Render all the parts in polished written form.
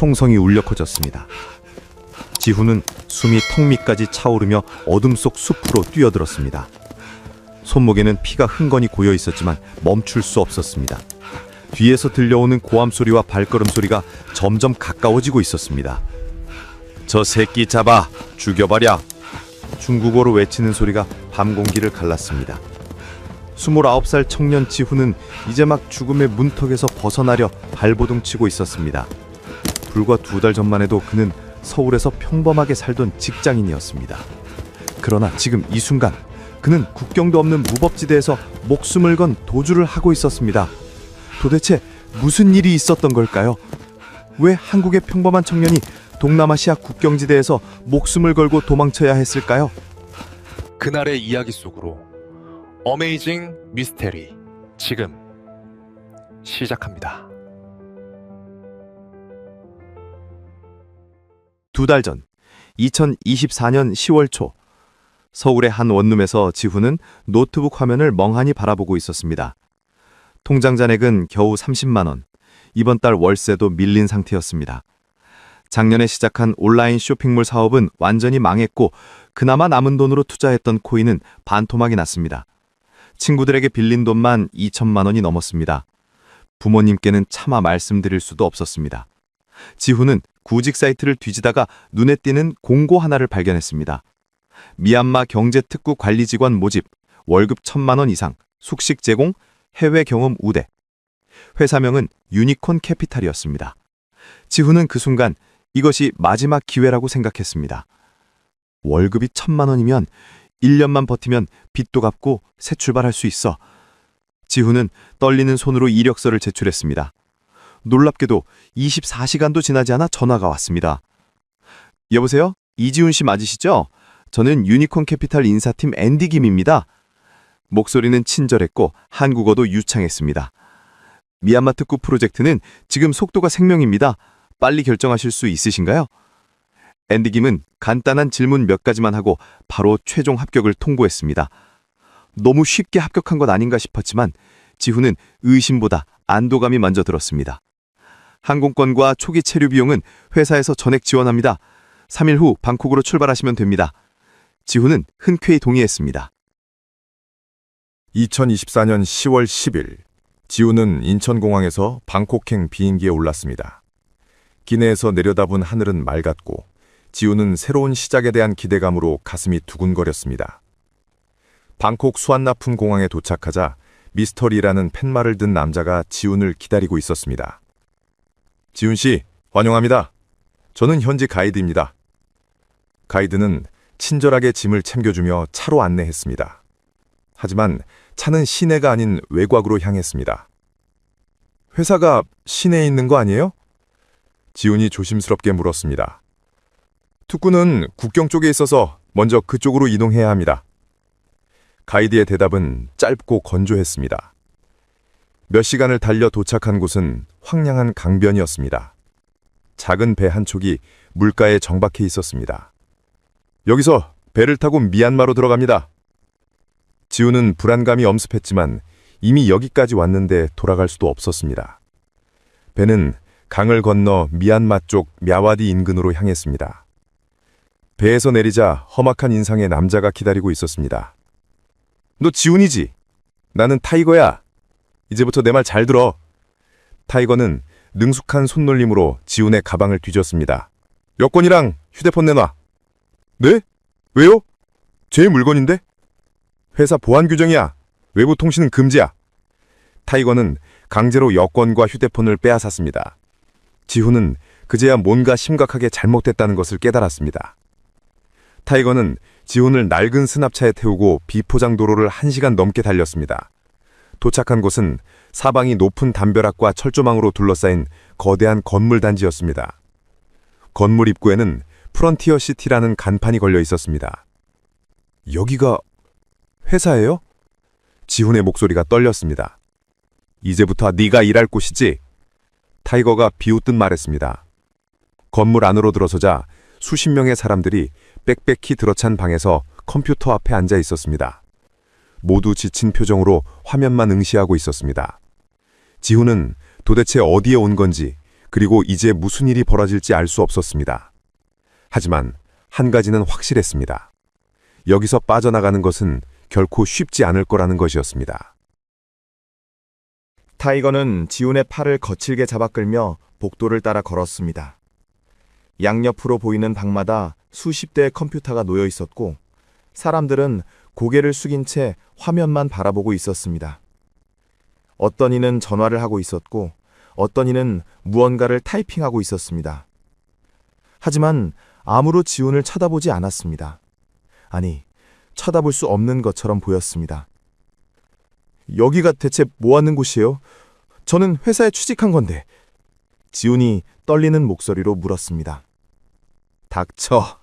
총성이 울려 커졌습니다. 지훈은 숨이 턱 밑까지 차오르며 어둠 속 숲으로 뛰어들었습니다. 손목에는 피가 흥건히 고여 있었지만 멈출 수 없었습니다. 뒤에서 들려오는 고함 소리와 발걸음 소리가 점점 가까워지고 있었습니다. 저 새끼 잡아 죽여버려! 중국어로 외치는 소리가 밤 공기를 갈랐습니다. 29살 청년 지훈은 이제 막 죽음의 문턱에서 벗어나려 발버둥치고 있었습니다. 불과 2달 전만 해도 그는 서울에서 평범하게 살던 직장인이었습니다. 그러나 지금 이 순간 그는 국경도 없는 무법지대에서 목숨을 건 도주를 하고 있었습니다. 도대체 무슨 일이 있었던 걸까요? 왜 한국의 평범한 청년이 동남아시아 국경지대에서 목숨을 걸고 도망쳐야 했을까요? 그날의 이야기 속으로 어메이징 미스테리 지금 시작합니다. 2달 전 2024년 10월 초 서울의 한 원룸에서 지훈은 노트북 화면을 멍하니 바라보고 있었습니다. 통장 잔액은 겨우 30만 원, 이번 달 월세도 밀린 상태였습니다. 작년에 시작한 온라인 쇼핑몰 사업은 완전히 망했고 그나마 남은 돈으로 투자했던 코인은 반토막이 났습니다. 친구들에게 빌린 돈만 2천만 원이 넘었습니다. 부모님께는 차마 말씀드릴 수도 없었습니다. 지훈은 구직 사이트를 뒤지다가 눈에 띄는 공고 하나를 발견했습니다. 미얀마 경제특구 관리직원 모집, 월급 1,000만 원 이상, 숙식 제공, 해외 경험 우대. 회사명은 유니콘 캐피탈이었습니다. 지훈은 그 순간 이것이 마지막 기회라고 생각했습니다. 월급이 1,000만 원이면 1년만 버티면 빚도 갚고 새 출발할 수 있어. 지훈은 떨리는 손으로 이력서를 제출했습니다. 놀랍게도 24시간도 지나지 않아 전화가 왔습니다. 여보세요? 이지훈 씨 맞으시죠? 저는 유니콘 캐피탈 인사팀 앤디 김입니다. 목소리는 친절했고 한국어도 유창했습니다. 미얀마 특구 프로젝트는 지금 속도가 생명입니다. 빨리 결정하실 수 있으신가요? 앤디 김은 간단한 질문 몇 가지만 하고 바로 최종 합격을 통보했습니다. 너무 쉽게 합격한 것 아닌가 싶었지만 지훈은 의심보다 안도감이 먼저 들었습니다. 항공권과 초기 체류 비용은 회사에서 전액 지원합니다. 3일 후 방콕으로 출발하시면 됩니다. 지훈은 흔쾌히 동의했습니다. 2024년 10월 10일 지훈은 인천공항에서 방콕행 비행기에 올랐습니다. 기내에서 내려다본 하늘은 맑았고 지훈은 새로운 시작에 대한 기대감으로 가슴이 두근거렸습니다. 방콕 수완나품 공항에 도착하자 미스터리라는 팻말을 든 남자가 지훈을 기다리고 있었습니다. 지훈 씨, 환영합니다. 저는 현지 가이드입니다. 가이드는 친절하게 짐을 챙겨주며 차로 안내했습니다. 하지만 차는 시내가 아닌 외곽으로 향했습니다. 회사가 시내에 있는 거 아니에요? 지훈이 조심스럽게 물었습니다. 특구는 국경 쪽에 있어서 먼저 그쪽으로 이동해야 합니다. 가이드의 대답은 짧고 건조했습니다. 몇 시간을 달려 도착한 곳은 황량한 강변이었습니다. 작은 배 한 척이 물가에 정박해 있었습니다. 여기서 배를 타고 미얀마로 들어갑니다. 지훈은 불안감이 엄습했지만 이미 여기까지 왔는데 돌아갈 수도 없었습니다. 배는 강을 건너 미얀마 쪽 мя와디 인근으로 향했습니다. 배에서 내리자 험악한 인상의 남자가 기다리고 있었습니다. 너 지훈이지? 나는 타이거야. 이제부터 내 말 잘 들어. 타이거는 능숙한 손놀림으로 지훈의 가방을 뒤졌습니다. 여권이랑 휴대폰 내놔. 네? 왜요? 제 물건인데? 회사 보안 규정이야. 외부 통신은 금지야. 타이거는 강제로 여권과 휴대폰을 빼앗았습니다. 지훈은 그제야 뭔가 심각하게 잘못됐다는 것을 깨달았습니다. 타이거는 지훈을 낡은 스납차에 태우고 비포장 도로를 1시간 넘게 달렸습니다. 도착한 곳은 사방이 높은 담벼락과 철조망으로 둘러싸인 거대한 건물 단지였습니다. 건물 입구에는 프런티어 시티라는 간판이 걸려 있었습니다. 여기가 회사예요? 지훈의 목소리가 떨렸습니다. 이제부터 네가 일할 곳이지? 타이거가 비웃듯 말했습니다. 건물 안으로 들어서자 수십 명의 사람들이 빽빽히 들어찬 방에서 컴퓨터 앞에 앉아 있었습니다. 모두 지친 표정으로 화면만 응시하고 있었습니다. 지훈은 도대체 어디에 온 건지, 그리고 이제 무슨 일이 벌어질지 알 수 없었습니다. 하지만 한 가지는 확실했습니다. 여기서 빠져나가는 것은 결코 쉽지 않을 거라는 것이었습니다. 타이거는 지훈의 팔을 거칠게 잡아 끌며 복도를 따라 걸었습니다. 양옆으로 보이는 방마다 수십 대의 컴퓨터가 놓여 있었고 사람들은 고개를 숙인 채 화면만 바라보고 있었습니다. 어떤 이는 전화를 하고 있었고 어떤 이는 무언가를 타이핑하고 있었습니다. 하지만 아무로 지훈을 쳐다보지 않았습니다. 아니, 쳐다볼 수 없는 것처럼 보였습니다. 여기가 대체 뭐 하는 곳이에요? 저는 회사에 취직한 건데. 지훈이 떨리는 목소리로 물었습니다. 닥쳐.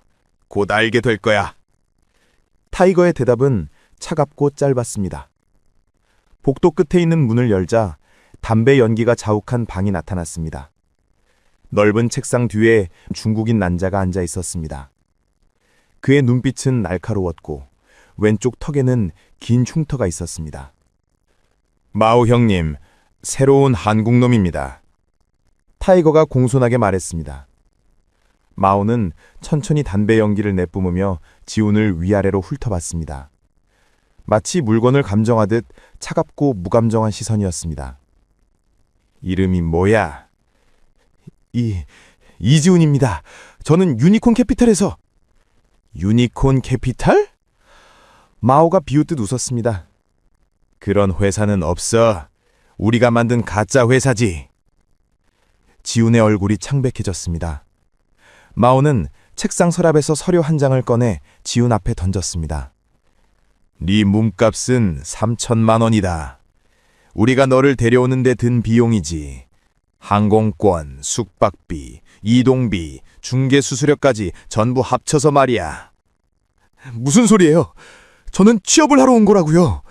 곧 알게 될 거야. 타이거의 대답은 차갑고 짧았습니다. 복도 끝에 있는 문을 열자 담배 연기가 자욱한 방이 나타났습니다. 넓은 책상 뒤에 중국인 남자가 앉아 있었습니다. 그의 눈빛은 날카로웠고 왼쪽 턱에는 긴 흉터가 있었습니다. 마오 형님, 새로운 한국놈입니다. 타이거가 공손하게 말했습니다. 마오는 천천히 담배 연기를 내뿜으며 지훈을 위아래로 훑어봤습니다. 마치 물건을 감정하듯 차갑고 무감정한 시선이었습니다. 이름이 뭐야? 이지훈입니다. 저는 유니콘 캐피탈에서. 유니콘 캐피탈? 마오가 비웃듯 웃었습니다. 그런 회사는 없어. 우리가 만든 가짜 회사지. 지훈의 얼굴이 창백해졌습니다. 마오는 책상 서랍에서 서류 한 장을 꺼내 지훈 앞에 던졌습니다. 네 몸값은 3천만 원이다. 우리가 너를 데려오는 데 든 비용이지. 항공권, 숙박비, 이동비, 중개수수료까지 전부 합쳐서 말이야. 무슨 소리예요? 저는 취업을 하러 온 거라고요.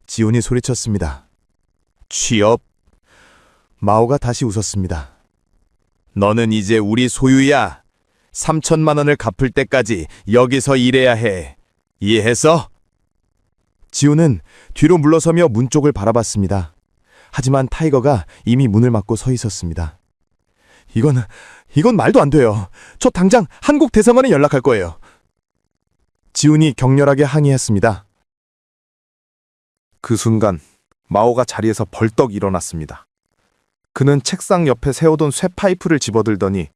지훈이 소리쳤습니다. 취업? 마오가 다시 웃었습니다. 너는 이제 우리 소유야. 3천만 원을 갚을 때까지 여기서 일해야 해. 이해했어? 지훈은 뒤로 물러서며 문 쪽을 바라봤습니다. 하지만 타이거가 이미 문을 막고 서 있었습니다. 이건 말도 안 돼요. 저 당장 한국 대사관에 연락할 거예요. 지훈이 격렬하게 항의했습니다. 그 순간 마오가 자리에서 벌떡 일어났습니다. 그는 책상 옆에 세워둔 쇠파이프를 집어들더니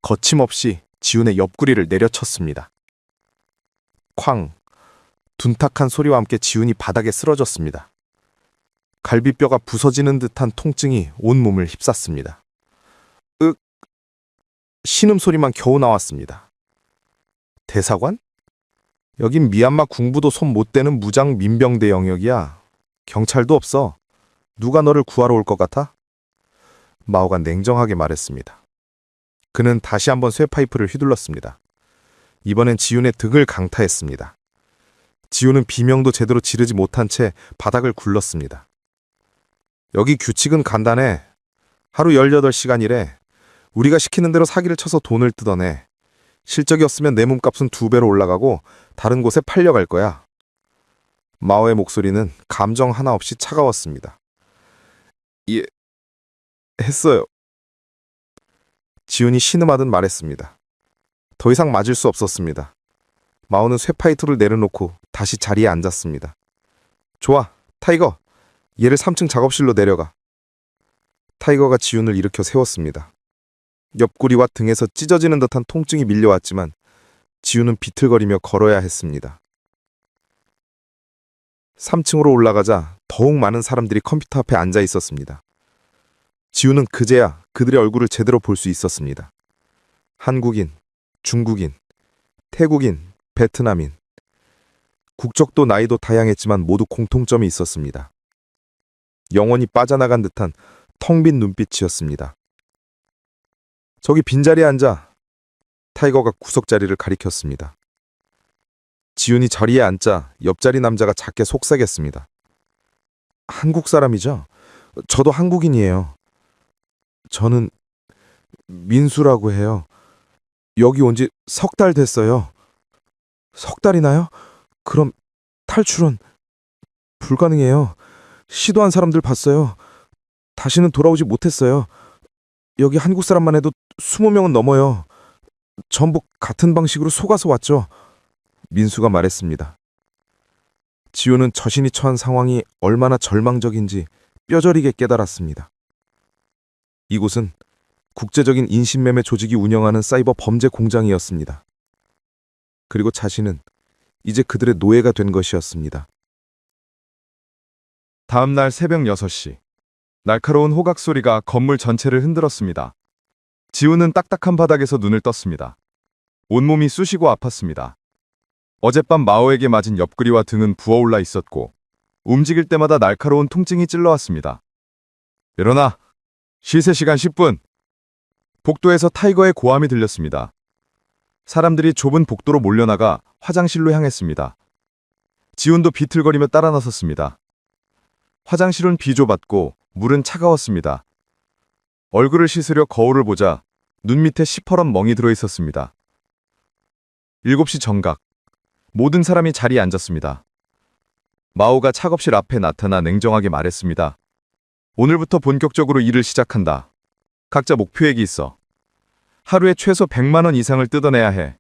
거침없이 지훈의 옆구리를 내려쳤습니다. 쾅! 둔탁한 소리와 함께 지훈이 바닥에 쓰러졌습니다. 갈비뼈가 부서지는 듯한 통증이 온몸을 휩쌌습니다. 신음소리만 겨우 나왔습니다. 대사관? 여긴 미얀마 군부도 손 못 대는 무장 민병대 영역이야. 경찰도 없어. 누가 너를 구하러 올 것 같아? 마오가 냉정하게 말했습니다. 그는 다시 한번 쇠파이프를 휘둘렀습니다. 이번엔 지훈의 등을 강타했습니다. 지훈은 비명도 제대로 지르지 못한 채 바닥을 굴렀습니다. 여기 규칙은 간단해. 하루 18시간 일해. 우리가 시키는 대로 사기를 쳐서 돈을 뜯어내. 실적이 없으면 내 몸값은 2배로 올라가고 다른 곳에 팔려갈 거야. 마오의 목소리는 감정 하나 없이 차가웠습니다. 예, 했어요. 지훈이 신음하듯 말했습니다. 더 이상 맞을 수 없었습니다. 마오는 쇠파이프를 내려놓고 다시 자리에 앉았습니다. 좋아, 타이거. 얘를 3층 작업실로 내려가. 타이거가 지훈을 일으켜 세웠습니다. 옆구리와 등에서 찢어지는 듯한 통증이 밀려왔지만 지훈은 비틀거리며 걸어야 했습니다. 3층으로 올라가자 더욱 많은 사람들이 컴퓨터 앞에 앉아 있었습니다. 지훈은 그제야 그들의 얼굴을 제대로 볼 수 있었습니다. 한국인, 중국인, 태국인, 베트남인. 국적도 나이도 다양했지만 모두 공통점이 있었습니다. 영혼이 빠져나간 듯한 텅 빈 눈빛이었습니다. 저기 빈자리에 앉아. 타이거가 구석자리를 가리켰습니다. 지훈이 자리에 앉자 옆자리 남자가 작게 속삭였습니다. 한국 사람이죠? 저도 한국인이에요. 저는 민수라고 해요. 여기 온 지 3달 됐어요. 3달이나요? 그럼 탈출은 불가능해요. 시도한 사람들 봤어요. 다시는 돌아오지 못했어요. 여기 한국 사람만 해도 20명은 넘어요. 전부 같은 방식으로 속아서 왔죠. 민수가 말했습니다. 지우는 자신이 처한 상황이 얼마나 절망적인지 뼈저리게 깨달았습니다. 이곳은 국제적인 인신매매 조직이 운영하는 사이버 범죄 공장이었습니다. 그리고 자신은 이제 그들의 노예가 된 것이었습니다. 다음 날 새벽 6시. 날카로운 호각 소리가 건물 전체를 흔들었습니다. 지우는 딱딱한 바닥에서 눈을 떴습니다. 온몸이 쑤시고 아팠습니다. 어젯밤 마오에게 맞은 옆구리와 등은 부어올라 있었고 움직일 때마다 날카로운 통증이 찔러왔습니다. 일어나! 시세 시간 10분! 복도에서 타이거의 고함이 들렸습니다. 사람들이 좁은 복도로 몰려나가 화장실로 향했습니다. 지훈도 비틀거리며 따라 나섰습니다. 화장실은 비좁았고 물은 차가웠습니다. 얼굴을 씻으려 거울을 보자 눈 밑에 시퍼런 멍이 들어있었습니다. 7시 정각. 모든 사람이 자리에 앉았습니다. 마오가 작업실 앞에 나타나 냉정하게 말했습니다. 오늘부터 본격적으로 일을 시작한다. 각자 목표액이 있어. 하루에 최소 100만 원 이상을 뜯어내야 해.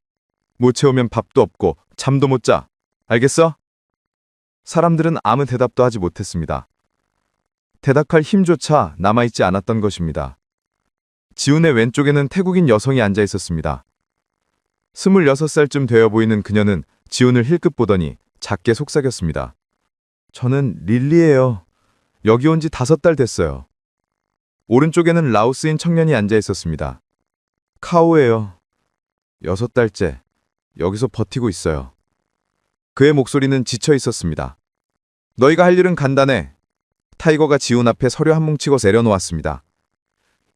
못 채우면 밥도 없고 잠도 못 자. 알겠어? 사람들은 아무 대답도 하지 못했습니다. 대답할 힘조차 남아있지 않았던 것입니다. 지훈의 왼쪽에는 태국인 여성이 앉아 있었습니다. 26살쯤 되어 보이는 그녀는 지훈을 힐끗 보더니 작게 속삭였습니다. 저는 릴리예요. 여기 온 지 5달 됐어요. 오른쪽에는 라오스인 청년이 앉아 있었습니다. 카오예요. 6달째 여기서 버티고 있어요. 그의 목소리는 지쳐 있었습니다. 너희가 할 일은 간단해. 타이거가 지훈 앞에 서류 한 뭉 찍어 내려놓았습니다.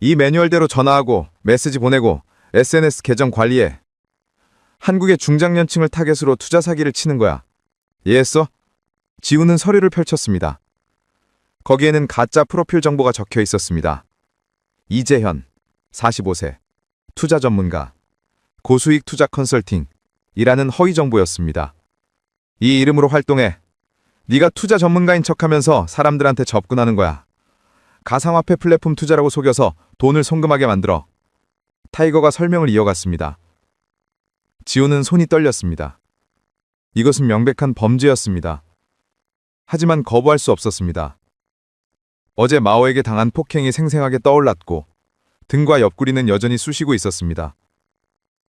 이 매뉴얼대로 전화하고 메시지 보내고 SNS 계정 관리해. 한국의 중장년층을 타겟으로 투자 사기를 치는 거야. 이해했어? 지훈은 서류를 펼쳤습니다. 거기에는 가짜 프로필 정보가 적혀 있었습니다. 이재현, 45세, 투자 전문가, 고수익 투자 컨설팅이라는 허위 정보였습니다. 이 이름으로 활동해. 네가 투자 전문가인 척하면서 사람들한테 접근하는 거야. 가상화폐 플랫폼 투자라고 속여서 돈을 송금하게 만들어. 타이거가 설명을 이어갔습니다. 지훈은 손이 떨렸습니다. 이것은 명백한 범죄였습니다. 하지만 거부할 수 없었습니다. 어제 마오에게 당한 폭행이 생생하게 떠올랐고 등과 옆구리는 여전히 쑤시고 있었습니다.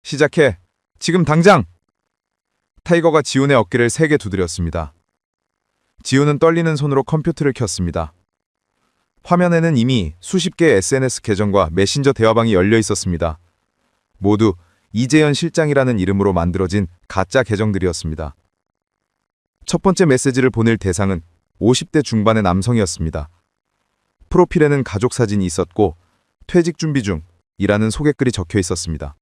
시작해. 지금 당장! 타이거가 지훈의 어깨를 세게 두드렸습니다. 지훈은 떨리는 손으로 컴퓨터를 켰습니다. 화면에는 이미 수십 개의 SNS 계정과 메신저 대화방이 열려 있었습니다. 모두 이재현 실장이라는 이름으로 만들어진 가짜 계정들이었습니다. 첫 번째 메시지를 보낼 대상은 50대 중반의 남성이었습니다. 프로필에는 가족 사진이 있었고 퇴직 준비 중이라는 소개글이 적혀 있었습니다.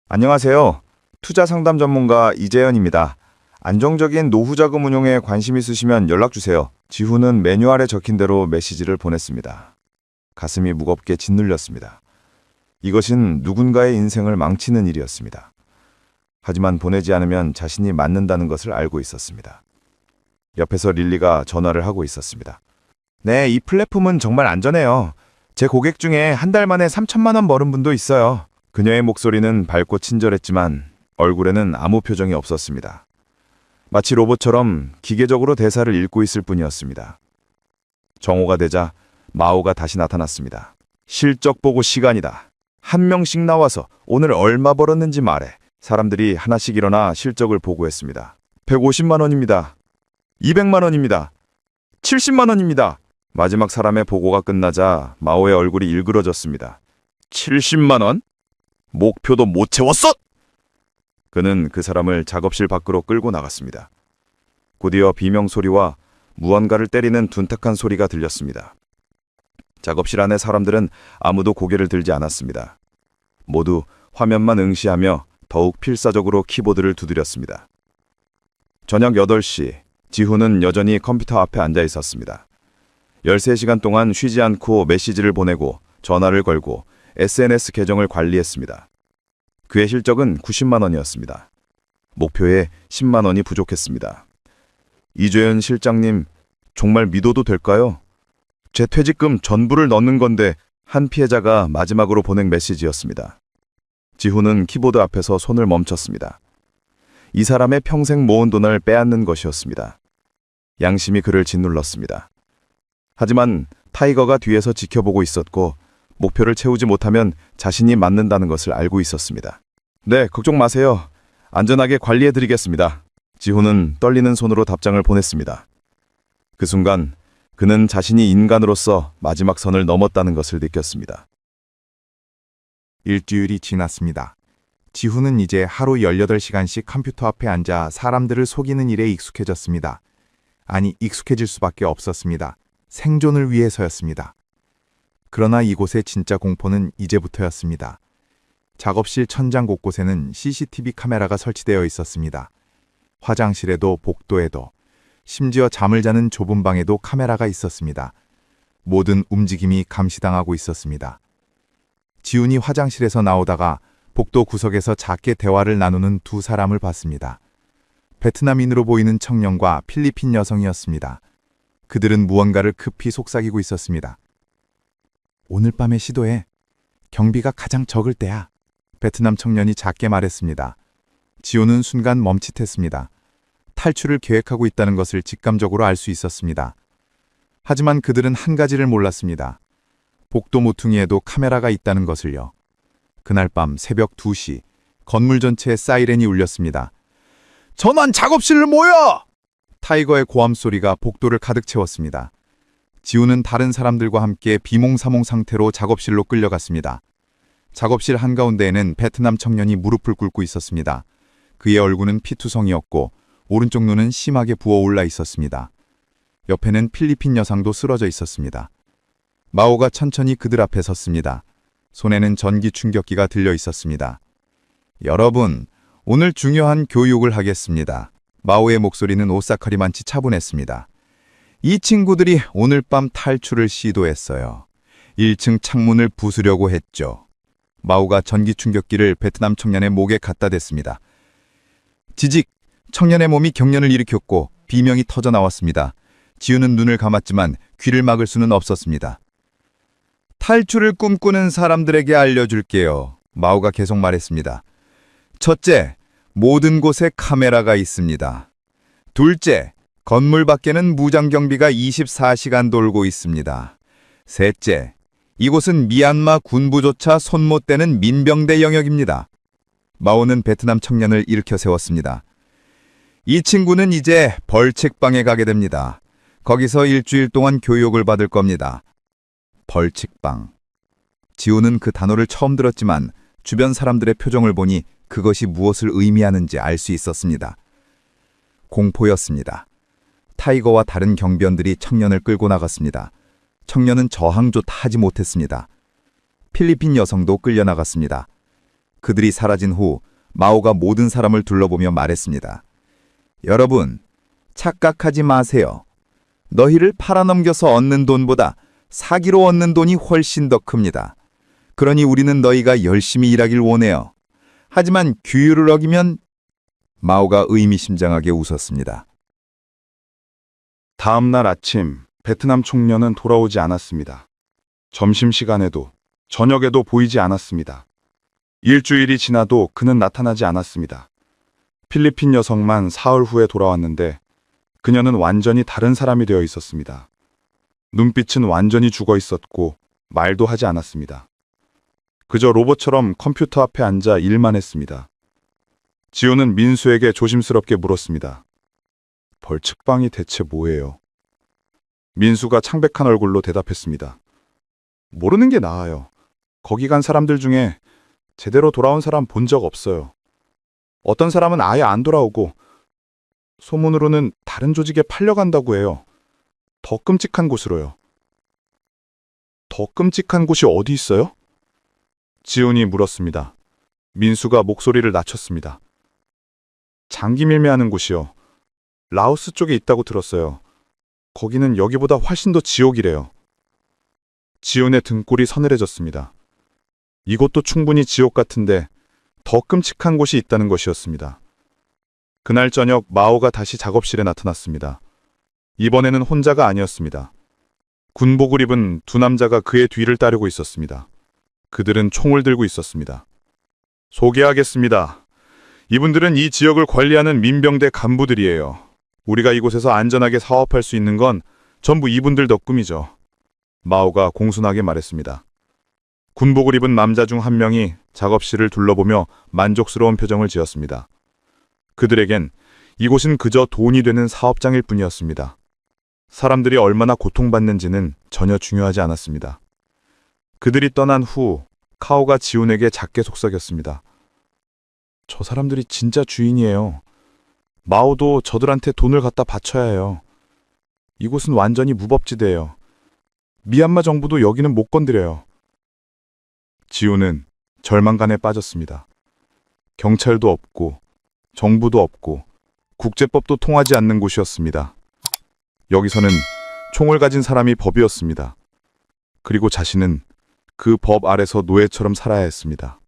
안녕하세요. 투자 상담 전문가 이재현입니다. 안정적인 노후 자금 운용에 관심 있으시면 연락주세요. 지훈은 매뉴얼에 적힌 대로 메시지를 보냈습니다. 가슴이 무겁게 짓눌렸습니다. 이것은 누군가의 인생을 망치는 일이었습니다. 하지만 보내지 않으면 자신이 맞는다는 것을 알고 있었습니다. 옆에서 릴리가 전화를 하고 있었습니다. 네, 이 플랫폼은 정말 안전해요. 제 고객 중에 한 달 만에 3천만 원 버는 분도 있어요. 그녀의 목소리는 밝고 친절했지만 얼굴에는 아무 표정이 없었습니다. 마치 로봇처럼 기계적으로 대사를 읽고 있을 뿐이었습니다. 정오가 되자 마오가 다시 나타났습니다. 실적 보고 시간이다. 한 명씩 나와서 오늘 얼마 벌었는지 말해. 사람들이 하나씩 일어나 실적을 보고했습니다. 150만 원입니다. 200만 원입니다. 70만 원입니다. 마지막 사람의 보고가 끝나자 마오의 얼굴이 일그러졌습니다. 70만 원? 목표도 못 채웠어? 그는 그 사람을 작업실 밖으로 끌고 나갔습니다. 곧이어 비명소리와 무언가를 때리는 둔탁한 소리가 들렸습니다. 작업실 안의 사람들은 아무도 고개를 들지 않았습니다. 모두 화면만 응시하며 더욱 필사적으로 키보드를 두드렸습니다. 저녁 8시, 지훈은 여전히 컴퓨터 앞에 앉아 있었습니다. 13시간 동안 쉬지 않고 메시지를 보내고 전화를 걸고 SNS 계정을 관리했습니다. 그의 실적은 90만 원이었습니다. 목표에 10만 원이 부족했습니다. 이재현 실장님, 정말 믿어도 될까요? 제 퇴직금 전부를 넣는 건데 한 피해자가 마지막으로 보낸 메시지였습니다. 지훈은 키보드 앞에서 손을 멈췄습니다. 이 사람의 평생 모은 돈을 빼앗는 것이었습니다. 양심이 그를 짓눌렀습니다. 하지만 타이거가 뒤에서 지켜보고 있었고 목표를 채우지 못하면 자신이 맞는다는 것을 알고 있었습니다. 네, 걱정 마세요. 안전하게 관리해드리겠습니다. 지훈은 떨리는 손으로 답장을 보냈습니다. 그 순간 그는 자신이 인간으로서 마지막 선을 넘었다는 것을 느꼈습니다. 일주일이 지났습니다. 지훈은 이제 하루 18시간씩 컴퓨터 앞에 앉아 사람들을 속이는 일에 익숙해졌습니다. 아니, 익숙해질 수밖에 없었습니다. 생존을 위해서였습니다. 그러나 이곳의 진짜 공포는 이제부터였습니다. 작업실 천장 곳곳에는 CCTV 카메라가 설치되어 있었습니다. 화장실에도 복도에도, 심지어 잠을 자는 좁은 방에도 카메라가 있었습니다. 모든 움직임이 감시당하고 있었습니다. 지훈이 화장실에서 나오다가 복도 구석에서 작게 대화를 나누는 두 사람을 봤습니다. 베트남인으로 보이는 청년과 필리핀 여성이었습니다. 그들은 무언가를 급히 속삭이고 있었습니다. 오늘 밤의 시도에 경비가 가장 적을 때야. 베트남 청년이 작게 말했습니다. 지훈은 순간 멈칫했습니다. 탈출을 계획하고 있다는 것을 직감적으로 알 수 있었습니다. 하지만 그들은 한 가지를 몰랐습니다. 복도 모퉁이에도 카메라가 있다는 것을요. 그날 밤 새벽 2시 건물 전체에 사이렌이 울렸습니다. 전원 작업실을 모여! 타이거의 고함 소리가 복도를 가득 채웠습니다. 지훈은 다른 사람들과 함께 비몽사몽 상태로 작업실로 끌려갔습니다. 작업실 한가운데에는 베트남 청년이 무릎을 꿇고 있었습니다. 그의 얼굴은 피투성이었고 오른쪽 눈은 심하게 부어올라 있었습니다. 옆에는 필리핀 여성도 쓰러져 있었습니다. 마오가 천천히 그들 앞에 섰습니다. 손에는 전기 충격기가 들려 있었습니다. 여러분, 오늘 중요한 교육을 하겠습니다. 마오의 목소리는 오싹하리만치 차분했습니다. 이 친구들이 오늘 밤 탈출을 시도했어요. 1층 창문을 부수려고 했죠. 마오가 전기 충격기를 베트남 청년의 목에 갖다 댔습니다. 지직! 청년의 몸이 경련을 일으켰고 비명이 터져 나왔습니다. 지훈은 눈을 감았지만 귀를 막을 수는 없었습니다. 탈출을 꿈꾸는 사람들에게 알려줄게요. 마오가 계속 말했습니다. 첫째, 모든 곳에 카메라가 있습니다. 둘째, 건물 밖에는 무장경비가 24시간 돌고 있습니다. 셋째, 이곳은 미얀마 군부조차 손 못 대는 민병대 영역입니다. 마오는 베트남 청년을 일으켜 세웠습니다. 이 친구는 이제 벌칙방에 가게 됩니다. 거기서 일주일 동안 교육을 받을 겁니다. 벌칙방. 지훈은 그 단어를 처음 들었지만 주변 사람들의 표정을 보니 그것이 무엇을 의미하는지 알 수 있었습니다. 공포였습니다. 타이거와 다른 경비원들이 청년을 끌고 나갔습니다. 청년은 저항조차 하지 못했습니다. 필리핀 여성도 끌려나갔습니다. 그들이 사라진 후 마오가 모든 사람을 둘러보며 말했습니다. 여러분, 착각하지 마세요. 너희를 팔아넘겨서 얻는 돈보다 사기로 얻는 돈이 훨씬 더 큽니다. 그러니 우리는 너희가 열심히 일하길 원해요. 하지만 규율을 어기면... 마오가 의미심장하게 웃었습니다. 다음 날 아침 베트남 청년은 돌아오지 않았습니다. 점심시간에도 저녁에도 보이지 않았습니다. 일주일이 지나도 그는 나타나지 않았습니다. 필리핀 여성만 사흘 후에 돌아왔는데 그녀는 완전히 다른 사람이 되어 있었습니다. 눈빛은 완전히 죽어 있었고 말도 하지 않았습니다. 그저 로봇처럼 컴퓨터 앞에 앉아 일만 했습니다. 지훈은 민수에게 조심스럽게 물었습니다. 벌칙방이 대체 뭐예요? 민수가 창백한 얼굴로 대답했습니다. 모르는 게 나아요. 거기 간 사람들 중에 제대로 돌아온 사람 본 적 없어요. 어떤 사람은 아예 안 돌아오고 소문으로는 다른 조직에 팔려간다고 해요. 더 끔찍한 곳으로요. 더 끔찍한 곳이 어디 있어요? 지훈이 물었습니다. 민수가 목소리를 낮췄습니다. 장기 밀매하는 곳이요. 라오스 쪽에 있다고 들었어요. 거기는 여기보다 훨씬 더 지옥이래요. 지훈의 등골이 서늘해졌습니다. 이곳도 충분히 지옥 같은데 더 끔찍한 곳이 있다는 것이었습니다. 그날 저녁 마오가 다시 작업실에 나타났습니다. 이번에는 혼자가 아니었습니다. 군복을 입은 두 남자가 그의 뒤를 따르고 있었습니다. 그들은 총을 들고 있었습니다. 소개하겠습니다. 이분들은 이 지역을 관리하는 민병대 간부들이에요. 우리가 이곳에서 안전하게 사업할 수 있는 건 전부 이분들 덕분이죠. 마오가 공손하게 말했습니다. 군복을 입은 남자 중 한 명이 작업실을 둘러보며 만족스러운 표정을 지었습니다. 그들에겐 이곳은 그저 돈이 되는 사업장일 뿐이었습니다. 사람들이 얼마나 고통받는지는 전혀 중요하지 않았습니다. 그들이 떠난 후 카오가 지훈에게 작게 속삭였습니다. 저 사람들이 진짜 주인이에요. 마오도 저들한테 돈을 갖다 바쳐야 해요. 이곳은 완전히 무법지대예요. 미얀마 정부도 여기는 못 건드려요. 지훈은 절망감에 빠졌습니다. 경찰도 없고 정부도 없고 국제법도 통하지 않는 곳이었습니다. 여기서는 총을 가진 사람이 법이었습니다. 그리고 자신은 그 법 아래서 노예처럼 살아야 했습니다.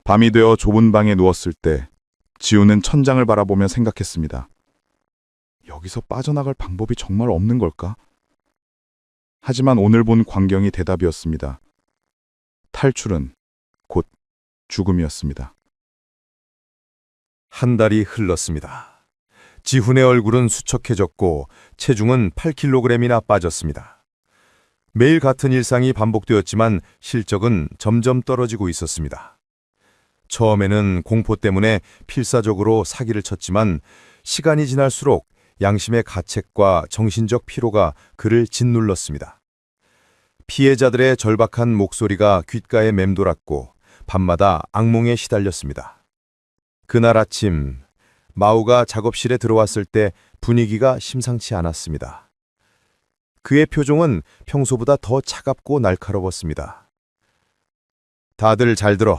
밤이 되어 좁은 방에 누웠을 때 지훈은 천장을 바라보며 생각했습니다. 여기서 빠져나갈 방법이 정말 없는 걸까? 하지만 오늘 본 광경이 대답이었습니다. 탈출은 곧 죽음이었습니다. 한 달이 흘렀습니다. 지훈의 얼굴은 수척해졌고 체중은 8kg이나 빠졌습니다. 매일 같은 일상이 반복되었지만 실적은 점점 떨어지고 있었습니다. 처음에는 공포 때문에 필사적으로 사기를 쳤지만 시간이 지날수록 양심의 가책과 정신적 피로가 그를 짓눌렀습니다. 피해자들의 절박한 목소리가 귓가에 맴돌았고 밤마다 악몽에 시달렸습니다. 그날 아침 마오가 작업실에 들어왔을 때 분위기가 심상치 않았습니다. 그의 표정은 평소보다 더 차갑고 날카로웠습니다. 다들 잘 들어.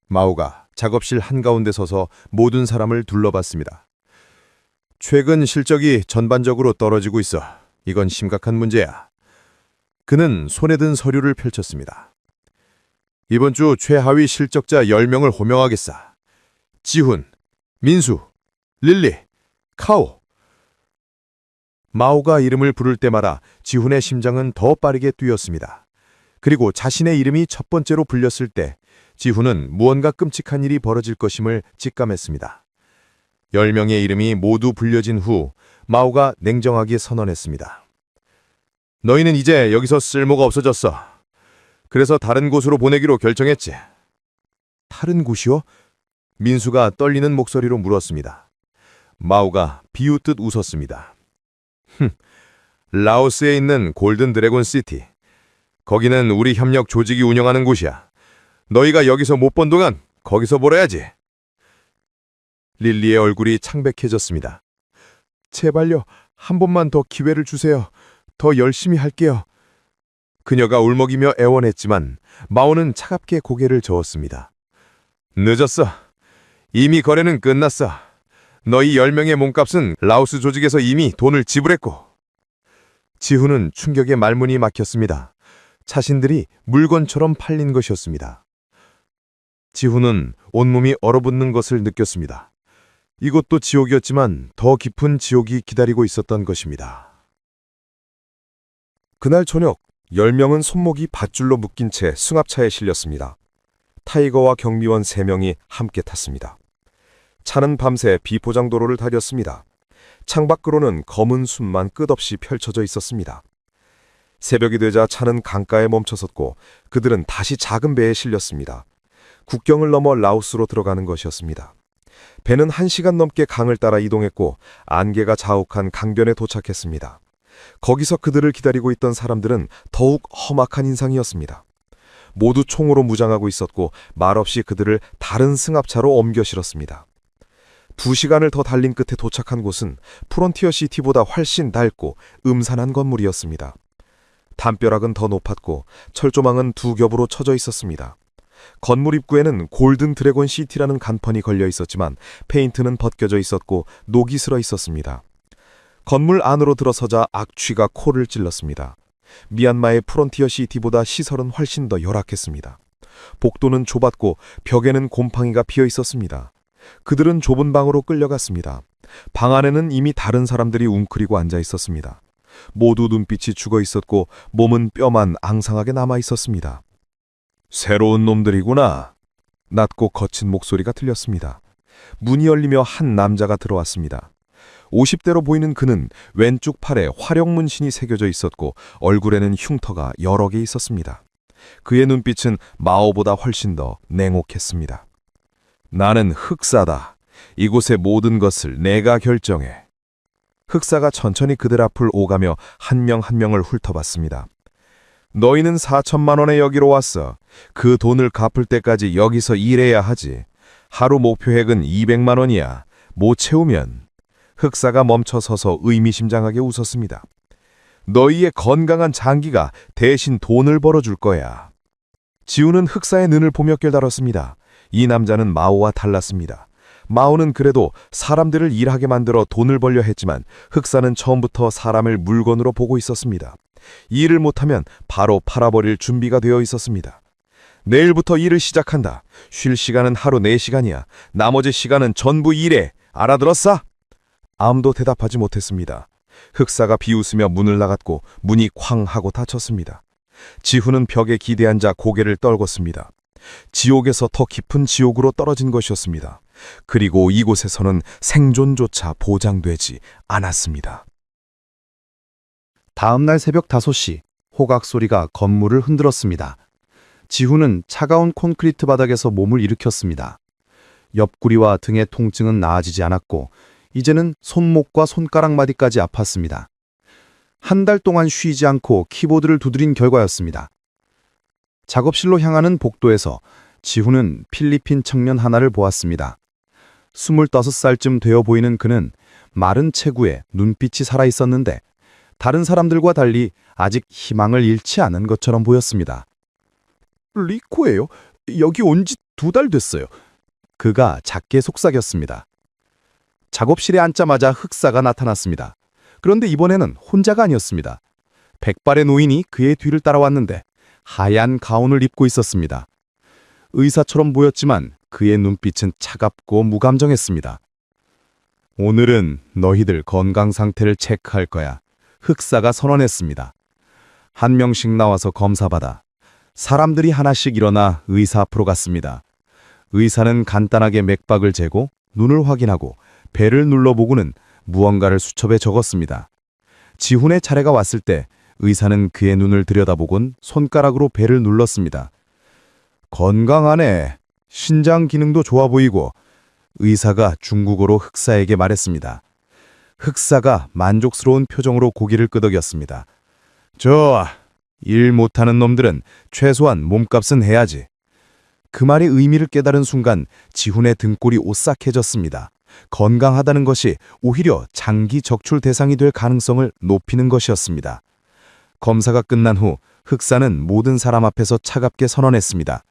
마오가 작업실 한가운데 서서 모든 사람을 둘러봤습니다. 최근 실적이 전반적으로 떨어지고 있어. 이건 심각한 문제야. 그는 손에 든 서류를 펼쳤습니다. 이번 주 최하위 실적자 10명을 호명하겠어. 지훈, 민수, 릴리, 카오. 마오가 이름을 부를 때마다 지훈의 심장은 더 빠르게 뛰었습니다. 그리고 자신의 이름이 첫 번째로 불렸을 때 지훈은 무언가 끔찍한 일이 벌어질 것임을 직감했습니다. 10명의 이름이 모두 불려진 후 마오가 냉정하게 선언했습니다. 너희는 이제 여기서 쓸모가 없어졌어. 그래서 다른 곳으로 보내기로 결정했지. 다른 곳이요? 민수가 떨리는 목소리로 물었습니다. 마오가 비웃듯 웃었습니다. 라오스에 있는 골든 드래곤 시티. 거기는 우리 협력 조직이 운영하는 곳이야. 너희가 여기서 못 번 동안 거기서 벌어야지. 릴리의 얼굴이 창백해졌습니다. 제발요, 한 번만 더 기회를 주세요. 더 열심히 할게요. 그녀가 울먹이며 애원했지만 마오는 차갑게 고개를 저었습니다. 늦었어. 이미 거래는 끝났어. 너희 10명의 몸값은 라오스 조직에서 이미 돈을 지불했고. 지훈은 충격에 말문이 막혔습니다. 자신들이 물건처럼 팔린 것이었습니다. 지훈은 온몸이 얼어붙는 것을 느꼈습니다. 이것도 지옥이었지만 더 깊은 지옥이 기다리고 있었던 것입니다. 그날 저녁 10명은 손목이 밧줄로 묶인 채 승합차에 실렸습니다. 타이거와 경비원 3명이 함께 탔습니다. 차는 밤새 비포장도로를 달렸습니다. 창밖으로는 검은 숲만 끝없이 펼쳐져 있었습니다. 새벽이 되자 차는 강가에 멈춰섰고 그들은 다시 작은 배에 실렸습니다. 국경을 넘어 라오스로 들어가는 것이었습니다. 배는 1시간 넘게 강을 따라 이동했고 안개가 자욱한 강변에 도착했습니다. 거기서 그들을 기다리고 있던 사람들은 더욱 험악한 인상이었습니다. 모두 총으로 무장하고 있었고 말없이 그들을 다른 승합차로 옮겨 실었습니다. 2시간을 더 달린 끝에 도착한 곳은 프론티어 시티보다 훨씬 낡고 음산한 건물이었습니다. 담벼락은 더 높았고 철조망은 2겹으로 쳐져 있었습니다. 건물 입구에는 골든 드래곤 시티라는 간판이 걸려 있었지만 페인트는 벗겨져 있었고 녹이 슬어 있었습니다. 건물 안으로 들어서자 악취가 코를 찔렀습니다. 미얀마의 프론티어 시티보다 시설은 훨씬 더 열악했습니다. 복도는 좁았고 벽에는 곰팡이가 피어 있었습니다. 그들은 좁은 방으로 끌려갔습니다. 방 안에는 이미 다른 사람들이 웅크리고 앉아 있었습니다. 모두 눈빛이 죽어 있었고 몸은 뼈만 앙상하게 남아 있었습니다. 새로운 놈들이구나. 낮고 거친 목소리가 들렸습니다. 문이 열리며 한 남자가 들어왔습니다. 50대로 보이는 그는 왼쪽 팔에 화력 문신이 새겨져 있었고 얼굴에는 흉터가 여러 개 있었습니다. 그의 눈빛은 마오보다 훨씬 더 냉혹했습니다. 나는 흑사다. 이곳의 모든 것을 내가 결정해. 흑사가 천천히 그들 앞을 오가며 한 명 한 명을 훑어봤습니다. 너희는 4천만 원에 여기로 왔어. 그 돈을 갚을 때까지 여기서 일해야 하지. 하루 목표액은 200만 원이야. 못 채우면. 흑사가 멈춰 서서 의미심장하게 웃었습니다. 너희의 건강한 장기가 대신 돈을 벌어줄 거야. 지우는 흑사의 눈을 보며 깨달았습니다. 이 남자는 마오와 달랐습니다. 마오는 그래도 사람들을 일하게 만들어 돈을 벌려 했지만 흑사는 처음부터 사람을 물건으로 보고 있었습니다. 일을 못하면 바로 팔아버릴 준비가 되어 있었습니다. 내일부터 일을 시작한다. 쉴 시간은 하루 4시간이야. 나머지 시간은 전부 일해. 알아들었어? 아무도 대답하지 못했습니다. 흑사가 비웃으며 문을 나갔고 문이 쾅 하고 닫혔습니다. 지후는 벽에 기대앉아 고개를 떨궜습니다. 지옥에서 더 깊은 지옥으로 떨어진 것이었습니다. 그리고 이곳에서는 생존조차 보장되지 않았습니다. 다음 날 새벽 5시 호각 소리가 건물을 흔들었습니다. 지후는 차가운 콘크리트 바닥에서 몸을 일으켰습니다. 옆구리와 등의 통증은 나아지지 않았고 이제는 손목과 손가락 마디까지 아팠습니다. 한 달 동안 쉬지 않고 키보드를 두드린 결과였습니다. 작업실로 향하는 복도에서 지후는 필리핀 청년 하나를 보았습니다. 25살쯤 되어 보이는 그는 마른 체구에 눈빛이 살아있었는데 다른 사람들과 달리 아직 희망을 잃지 않은 것처럼 보였습니다. 리코예요. 여기 온 지 2달 됐어요. 그가 작게 속삭였습니다. 작업실에 앉자마자 흑사가 나타났습니다. 그런데 이번에는 혼자가 아니었습니다. 백발의 노인이 그의 뒤를 따라왔는데 하얀 가운을 입고 있었습니다. 의사처럼 보였지만 그의 눈빛은 차갑고 무감정했습니다. 오늘은 너희들 건강 상태를 체크할 거야. 흑사가 선언했습니다. 한 명씩 나와서 검사받아. 사람들이 하나씩 일어나 의사 앞으로 갔습니다. 의사는 간단하게 맥박을 재고 눈을 확인하고 배를 눌러보고는 무언가를 수첩에 적었습니다. 지훈의 차례가 왔을 때 의사는 그의 눈을 들여다보곤 손가락으로 배를 눌렀습니다. 건강하네. 신장 기능도 좋아 보이고. 의사가 중국어로 흑사에게 말했습니다. 흑사가 만족스러운 표정으로 고개를 끄덕였습니다. 좋아. 일 못하는 놈들은 최소한 몸값은 해야지. 그 말의 의미를 깨달은 순간 지훈의 등골이 오싹해졌습니다. 건강하다는 것이 오히려 장기 적출 대상이 될 가능성을 높이는 것이었습니다. 검사가 끝난 후 흑사는 모든 사람 앞에서 차갑게 선언했습니다.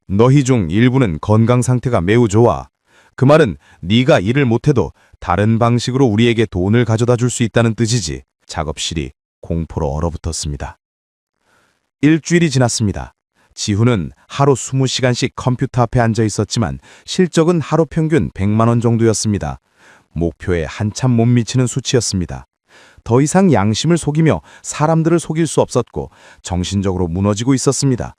너희 중 일부는 건강 상태가 매우 좋아. 그 말은 네가 일을 못해도 다른 방식으로 우리에게 돈을 가져다 줄 수 있다는 뜻이지. 작업실이 공포로 얼어붙었습니다. 일주일이 지났습니다. 지훈은 하루 20시간씩 컴퓨터 앞에 앉아 있었지만 실적은 하루 평균 100만 원 정도였습니다. 목표에 한참 못 미치는 수치였습니다. 더 이상 양심을 속이며 사람들을 속일 수 없었고 정신적으로 무너지고 있었습니다.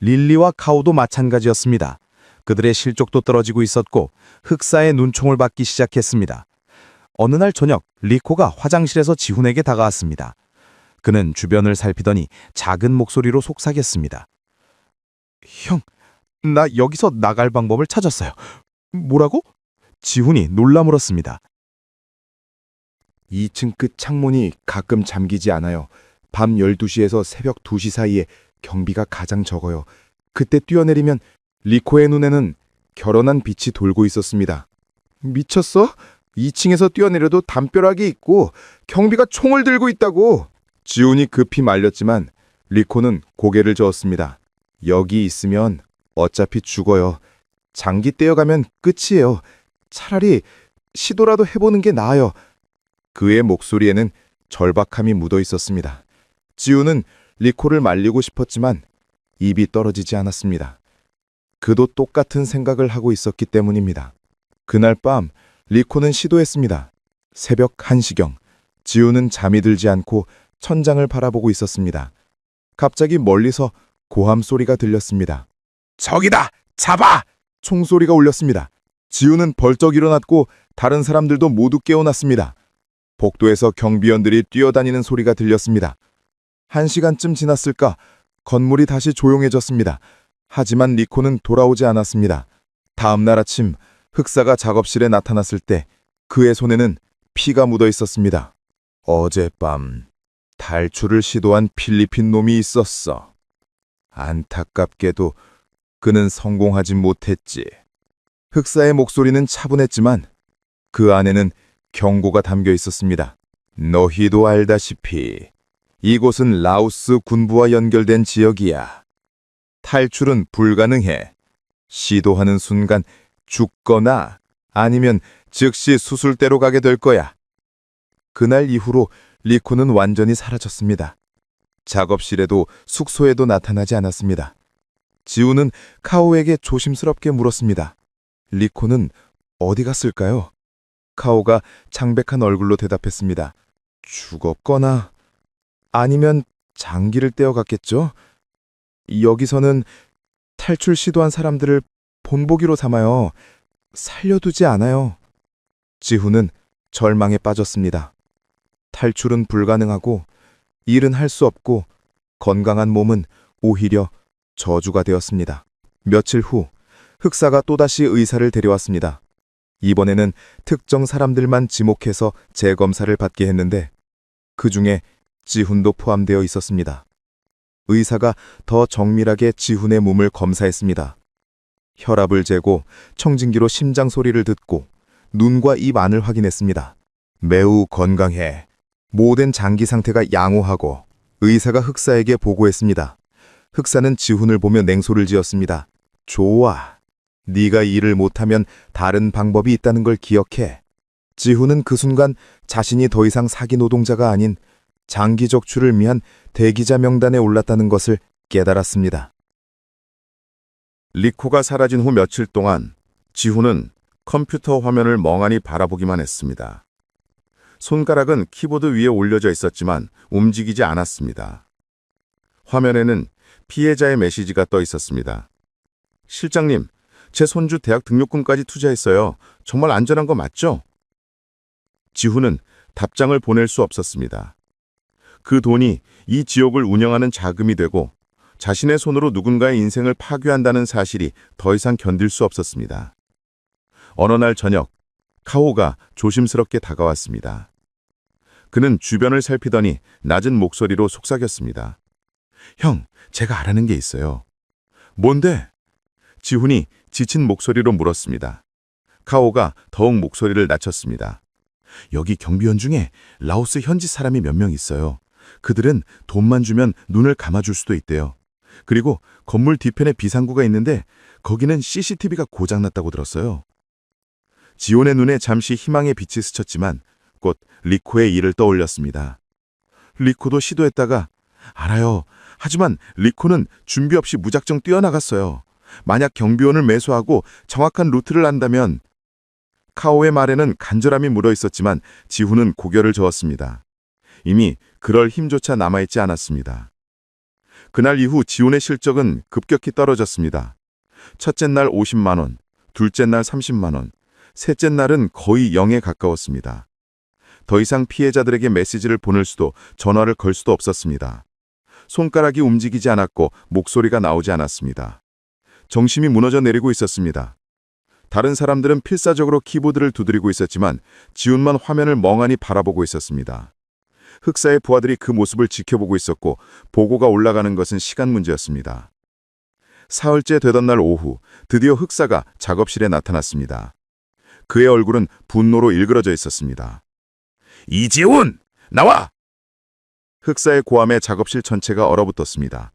릴리와 카오도 마찬가지였습니다. 그들의 실적도 떨어지고 있었고 흑사의 눈총을 받기 시작했습니다. 어느 날 저녁 리코가 화장실에서 지훈에게 다가왔습니다. 그는 주변을 살피더니 작은 목소리로 속삭였습니다. 형, 나 여기서 나갈 방법을 찾았어요. 뭐라고? 지훈이 놀라 물었습니다. 2층 끝 창문이 가끔 잠기지 않아요. 밤 12시에서 새벽 2시 사이에 경비가 가장 적어요. 그때 뛰어내리면 리코의 눈에는 결연한 빛이 돌고 있었습니다. 미쳤어? 2층에서 뛰어내려도 담벼락이 있고 경비가 총을 들고 있다고. 지훈이 급히 말렸지만 리코는 고개를 저었습니다. 여기 있으면 어차피 죽어요. 장기 떼어가면 끝이에요. 차라리 시도라도 해보는 게 나아요. 그의 목소리에는 절박함이 묻어 있었습니다. 지훈은 리코를 말리고 싶었지만 입이 떨어지지 않았습니다. 그도 똑같은 생각을 하고 있었기 때문입니다. 그날 밤 리코는 시도했습니다. 새벽 1시경 지우는 잠이 들지 않고 천장을 바라보고 있었습니다. 갑자기 멀리서 고함 소리가 들렸습니다. 저기다! 잡아! 총소리가 울렸습니다. 지우는 벌떡 일어났고 다른 사람들도 모두 깨어났습니다. 복도에서 경비원들이 뛰어다니는 소리가 들렸습니다. 1시간쯤 지났을까 건물이 다시 조용해졌습니다. 하지만 리코는 돌아오지 않았습니다. 다음 날 아침 흑사가 작업실에 나타났을 때 그의 손에는 피가 묻어 있었습니다. 어젯밤 탈출을 시도한 필리핀 놈이 있었어. 안타깝게도 그는 성공하지 못했지. 흑사의 목소리는 차분했지만 그 안에는 경고가 담겨 있었습니다. 너희도 알다시피 이곳은 라오스 군부와 연결된 지역이야. 탈출은 불가능해. 시도하는 순간 죽거나 아니면 즉시 수술대로 가게 될 거야. 그날 이후로 리코는 완전히 사라졌습니다. 작업실에도 숙소에도 나타나지 않았습니다. 지우는 카오에게 조심스럽게 물었습니다. 리코는 어디 갔을까요? 카오가 창백한 얼굴로 대답했습니다. 죽었거나 아니면 장기를 떼어갔겠죠? 여기서는 탈출 시도한 사람들을 본보기로 삼아요. 살려두지 않아요. 지후는 절망에 빠졌습니다. 탈출은 불가능하고 일은 할 수 없고 건강한 몸은 오히려 저주가 되었습니다. 며칠 후 흑사가 또다시 의사를 데려왔습니다. 이번에는 특정 사람들만 지목해서 재검사를 받게 했는데 그 중에 지훈도 포함되어 있었습니다. 의사가 더 정밀하게 지훈의 몸을 검사했습니다. 혈압을 재고 청진기로 심장 소리를 듣고 눈과 입 안을 확인했습니다. 매우 건강해. 모든 장기 상태가 양호하고 의사가 흑사에게 보고했습니다. 흑사는 지훈을 보며 냉소를 지었습니다. 좋아. 네가 일을 못하면 다른 방법이 있다는 걸 기억해. 지훈은 그 순간 자신이 더 이상 사기 노동자가 아닌 장기 적출을 위한 대기자 명단에 올랐다는 것을 깨달았습니다. 리코가 사라진 후 며칠 동안 지훈은 컴퓨터 화면을 멍하니 바라보기만 했습니다. 손가락은 키보드 위에 올려져 있었지만 움직이지 않았습니다. 화면에는 피해자의 메시지가 떠 있었습니다. 실장님, 제 손주 대학 등록금까지 투자했어요. 정말 안전한 거 맞죠? 지훈은 답장을 보낼 수 없었습니다. 그 돈이 이 지옥을 운영하는 자금이 되고 자신의 손으로 누군가의 인생을 파괴한다는 사실이 더 이상 견딜 수 없었습니다. 어느 날 저녁, 카오가 조심스럽게 다가왔습니다. 그는 주변을 살피더니 낮은 목소리로 속삭였습니다. 형, 제가 알아낸 게 있어요. 뭔데? 지훈이 지친 목소리로 물었습니다. 카오가 더욱 목소리를 낮췄습니다. 여기 경비원 중에 라오스 현지 사람이 몇 명 있어요. 그들은 돈만 주면 눈을 감아줄 수도 있대요. 그리고 건물 뒤편에 비상구가 있는데 거기는 CCTV가 고장났다고 들었어요. 지온의 눈에 잠시 희망의 빛이 스쳤지만 곧 리코의 일을 떠올렸습니다. 리코도 시도했다가 알아요. 하지만 리코는 준비 없이 무작정 뛰어나갔어요. 만약 경비원을 매수하고 정확한 루트를 안다면 카오의 말에는 간절함이 묻어 있었지만 지훈은 고개를 저었습니다. 이미 그럴 힘조차 남아있지 않았습니다. 그날 이후 지훈의 실적은 급격히 떨어졌습니다. 첫째 날 50만 원, 둘째 날 30만 원, 셋째 날은 거의 0에 가까웠습니다. 더 이상 피해자들에게 메시지를 보낼 수도 전화를 걸 수도 없었습니다. 손가락이 움직이지 않았고 목소리가 나오지 않았습니다. 정신이 무너져 내리고 있었습니다. 다른 사람들은 필사적으로 키보드를 두드리고 있었지만 지훈만 화면을 멍하니 바라보고 있었습니다. 흑사의 부하들이 그 모습을 지켜보고 있었고 보고가 올라가는 것은 시간 문제였습니다. 사흘째 되던 날 오후 드디어 흑사가 작업실에 나타났습니다. 그의 얼굴은 분노로 일그러져 있었습니다. 이지훈! 나와! 흑사의 고함에 작업실 전체가 얼어붙었습니다.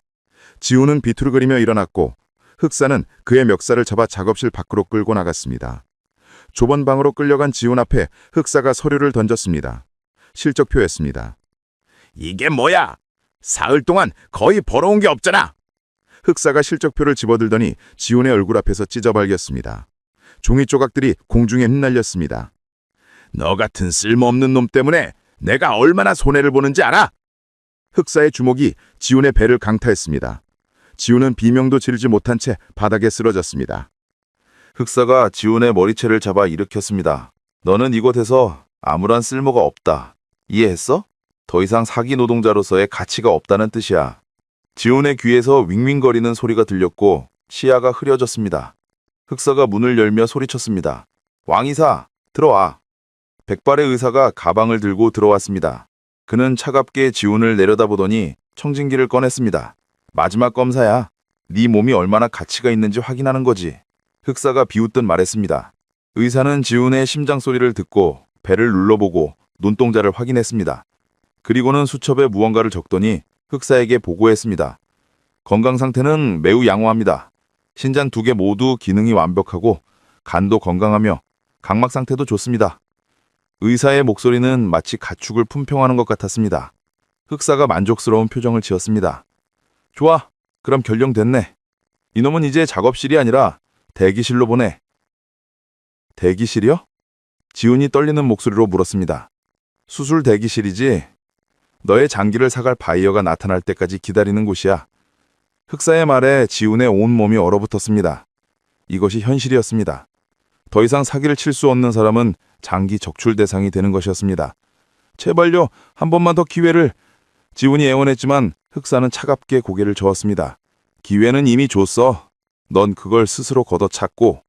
지훈은 비틀거리며 일어났고 흑사는 그의 멱살을 잡아 작업실 밖으로 끌고 나갔습니다. 좁은 방으로 끌려간 지훈 앞에 흑사가 서류를 던졌습니다. 실적표였습니다. 이게 뭐야? 사흘 동안 거의 벌어온 게 없잖아. 흑사가 실적표를 집어들더니 지훈의 얼굴 앞에서 찢어발겼습니다. 종이 조각들이 공중에 흩날렸습니다. 너 같은 쓸모없는 놈 때문에 내가 얼마나 손해를 보는지 알아? 흑사의 주먹이 지훈의 배를 강타했습니다. 지훈은 비명도 지르지 못한 채 바닥에 쓰러졌습니다. 흑사가 지훈의 머리채를 잡아 일으켰습니다. 너는 이곳에서 아무런 쓸모가 없다. 이해했어? 더 이상 사기 노동자로서의 가치가 없다는 뜻이야. 지훈의 귀에서 윙윙거리는 소리가 들렸고 시야가 흐려졌습니다. 흑사가 문을 열며 소리쳤습니다. 왕이사, 들어와. 백발의 의사가 가방을 들고 들어왔습니다. 그는 차갑게 지훈을 내려다보더니 청진기를 꺼냈습니다. 마지막 검사야. 네 몸이 얼마나 가치가 있는지 확인하는 거지. 흑사가 비웃듯 말했습니다. 의사는 지훈의 심장 소리를 듣고 배를 눌러보고 눈동자를 확인했습니다. 그리고는 수첩에 무언가를 적더니 흑사에게 보고했습니다. 건강 상태는 매우 양호합니다. 신장 2개 모두 기능이 완벽하고 간도 건강하며 각막 상태도 좋습니다. 의사의 목소리는 마치 가축을 품평하는 것 같았습니다. 흑사가 만족스러운 표정을 지었습니다. 좋아, 그럼 결정됐네. 이놈은 이제 작업실이 아니라 대기실로 보내. 대기실이요? 지훈이 떨리는 목소리로 물었습니다. 수술 대기실이지. 너의 장기를 사갈 바이어가 나타날 때까지 기다리는 곳이야. 흑사의 말에 지훈의 온몸이 얼어붙었습니다. 이것이 현실이었습니다. 더 이상 사기를 칠 수 없는 사람은 장기 적출 대상이 되는 것이었습니다. 제발요, 한 번만 더 기회를. 지훈이 애원했지만 흑사는 차갑게 고개를 저었습니다. 기회는 이미 줬어. 넌 그걸 스스로 걷어찼고.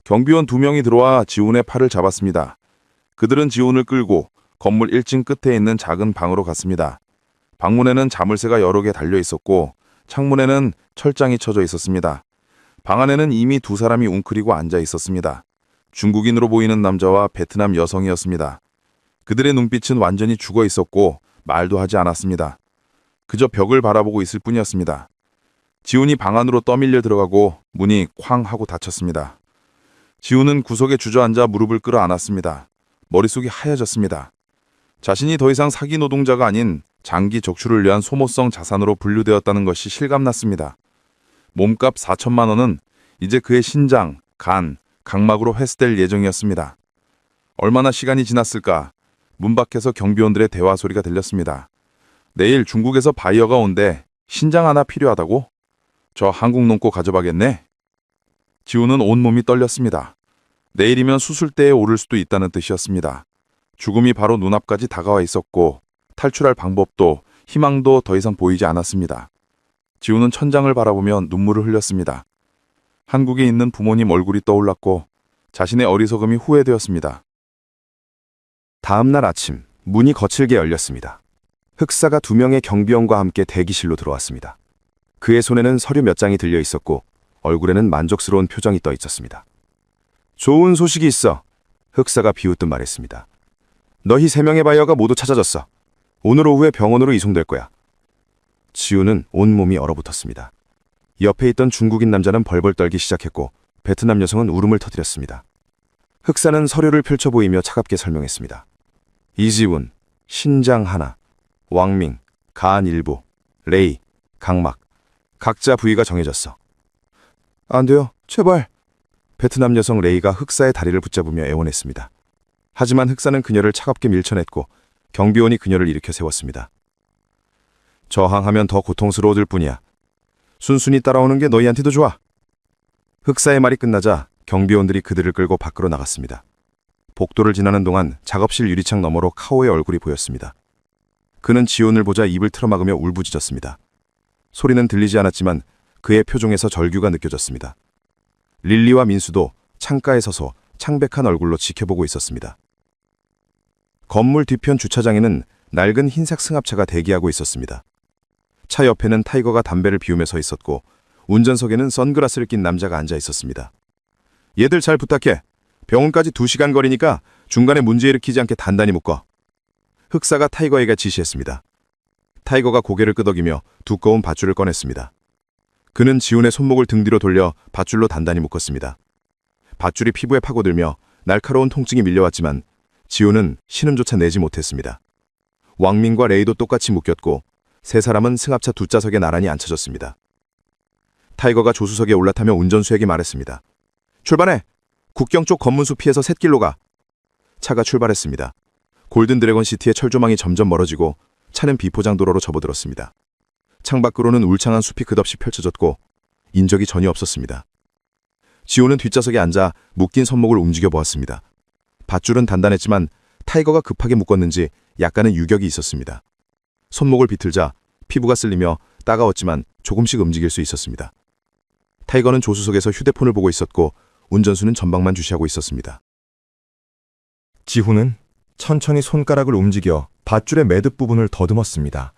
경비원 2명이 들어와 지훈의 팔을 잡았습니다. 그들은 지훈을 끌고 건물 1층 끝에 있는 작은 방으로 갔습니다. 방문에는 자물쇠가 여러 개 달려 있었고 창문에는 철장이 쳐져 있었습니다. 방 안에는 이미 2사람이 웅크리고 앉아 있었습니다. 중국인으로 보이는 남자와 베트남 여성이었습니다. 그들의 눈빛은 완전히 죽어 있었고 말도 하지 않았습니다. 그저 벽을 바라보고 있을 뿐이었습니다. 지훈이 방 안으로 떠밀려 들어가고 문이 쾅 하고 닫혔습니다. 지훈은 구석에 주저앉아 무릎을 끌어안았습니다. 머릿속이 하얘졌습니다. 자신이 더 이상 사기 노동자가 아닌 장기 적출을 위한 소모성 자산으로 분류되었다는 것이 실감났습니다. 몸값 4천만 원은 이제 그의 신장, 간, 각막으로 회수될 예정이었습니다. 얼마나 시간이 지났을까? 문 밖에서 경비원들의 대화 소리가 들렸습니다. 내일 중국에서 바이어가 온대. 신장 하나 필요하다고? 저 한국 놈고 가져가겠네? 지훈은 온몸이 떨렸습니다. 내일이면 수술대에 오를 수도 있다는 뜻이었습니다. 죽음이 바로 눈앞까지 다가와 있었고 탈출할 방법도 희망도 더 이상 보이지 않았습니다. 지훈은 천장을 바라보며 눈물을 흘렸습니다. 한국에 있는 부모님 얼굴이 떠올랐고 자신의 어리석음이 후회되었습니다. 다음 날 아침 문이 거칠게 열렸습니다. 흑사가 2명의 경비원과 함께 대기실로 들어왔습니다. 그의 손에는 서류 몇 장이 들려 있었고 얼굴에는 만족스러운 표정이 떠 있었습니다. 좋은 소식이 있어. 흑사가 비웃듯 말했습니다. 너희 3명의 바이어가 모두 찾아졌어. 오늘 오후에 병원으로 이송될 거야. 지훈은 온몸이 얼어붙었습니다. 옆에 있던 중국인 남자는 벌벌 떨기 시작했고 베트남 여성은 울음을 터뜨렸습니다. 흑사는 서류를 펼쳐 보이며 차갑게 설명했습니다. 이지훈, 신장 하나, 왕밍, 간 일부, 레이, 각막, 각자 부위가 정해졌어. 안 돼요, 제발. 베트남 여성 레이가 흑사의 다리를 붙잡으며 애원했습니다. 하지만 흑사는 그녀를 차갑게 밀쳐냈고 경비원이 그녀를 일으켜 세웠습니다. 저항하면 더 고통스러워질 뿐이야. 순순히 따라오는 게 너희한테도 좋아. 흑사의 말이 끝나자 경비원들이 그들을 끌고 밖으로 나갔습니다. 복도를 지나는 동안 작업실 유리창 너머로 카오의 얼굴이 보였습니다. 그는 지훈을 보자 입을 틀어막으며 울부짖었습니다. 소리는 들리지 않았지만 그의 표정에서 절규가 느껴졌습니다. 릴리와 민수도 창가에 서서 창백한 얼굴로 지켜보고 있었습니다. 건물 뒤편 주차장에는 낡은 흰색 승합차가 대기하고 있었습니다. 차 옆에는 타이거가 담배를 피우며 서 있었고 운전석에는 선글라스를 낀 남자가 앉아 있었습니다. 얘들 잘 부탁해. 병원까지 2시간 거리니까 중간에 문제 일으키지 않게 단단히 묶어. 흑사가 타이거에게 지시했습니다. 타이거가 고개를 끄덕이며 두꺼운 밧줄을 꺼냈습니다. 그는 지훈의 손목을 등 뒤로 돌려 밧줄로 단단히 묶었습니다. 밧줄이 피부에 파고들며 날카로운 통증이 밀려왔지만 지훈은 신음조차 내지 못했습니다. 왕민과 레이도 똑같이 묶였고 3사람은 승합차 뒷좌석에 나란히 앉혀졌습니다. 타이거가 조수석에 올라타며 운전수에게 말했습니다. 출발해! 국경 쪽 검문소 피해서 샛길로 가. 차가 출발했습니다. 골든 드래곤 시티의 철조망이 점점 멀어지고 차는 비포장 도로로 접어들었습니다. 창밖으로는 울창한 숲이 끝없이 펼쳐졌고 인적이 전혀 없었습니다. 지호는 뒷좌석에 앉아 묶인 손목을 움직여 보았습니다. 밧줄은 단단했지만 타이거가 급하게 묶었는지 약간의 유격이 있었습니다. 손목을 비틀자 피부가 쓸리며 따가웠지만 조금씩 움직일 수 있었습니다. 타이거는 조수석에서 휴대폰을 보고 있었고 운전수는 전방만 주시하고 있었습니다. 지훈은 천천히 손가락을 움직여 밧줄의 매듭 부분을 더듬었습니다.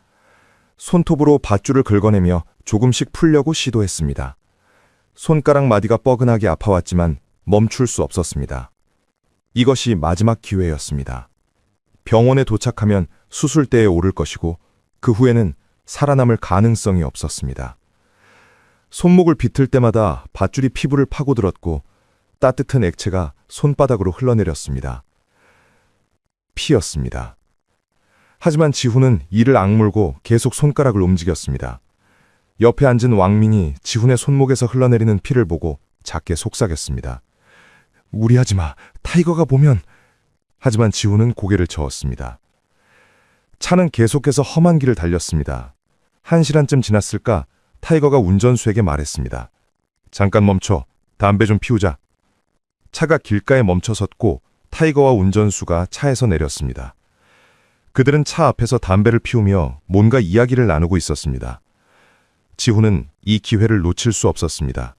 손톱으로 밧줄을 긁어내며 조금씩 풀려고 시도했습니다. 손가락 마디가 뻐근하게 아파왔지만 멈출 수 없었습니다. 이것이 마지막 기회였습니다. 병원에 도착하면 수술대에 오를 것이고 그 후에는 살아남을 가능성이 없었습니다. 손목을 비틀 때마다 밧줄이 피부를 파고들었고 따뜻한 액체가 손바닥으로 흘러내렸습니다. 피였습니다. 하지만 지훈은 이를 악물고 계속 손가락을 움직였습니다. 옆에 앉은 왕민이 지훈의 손목에서 흘러내리는 피를 보고 작게 속삭였습니다. 무리하지 마. 타이거가 보면. 하지만 지훈은 고개를 저었습니다. 차는 계속해서 험한 길을 달렸습니다. 1시간쯤 지났을까 타이거가 운전수에게 말했습니다. 잠깐 멈춰. 담배 좀 피우자. 차가 길가에 멈춰 섰고 타이거와 운전수가 차에서 내렸습니다. 그들은 차 앞에서 담배를 피우며 뭔가 이야기를 나누고 있었습니다. 지훈은 이 기회를 놓칠 수 없었습니다.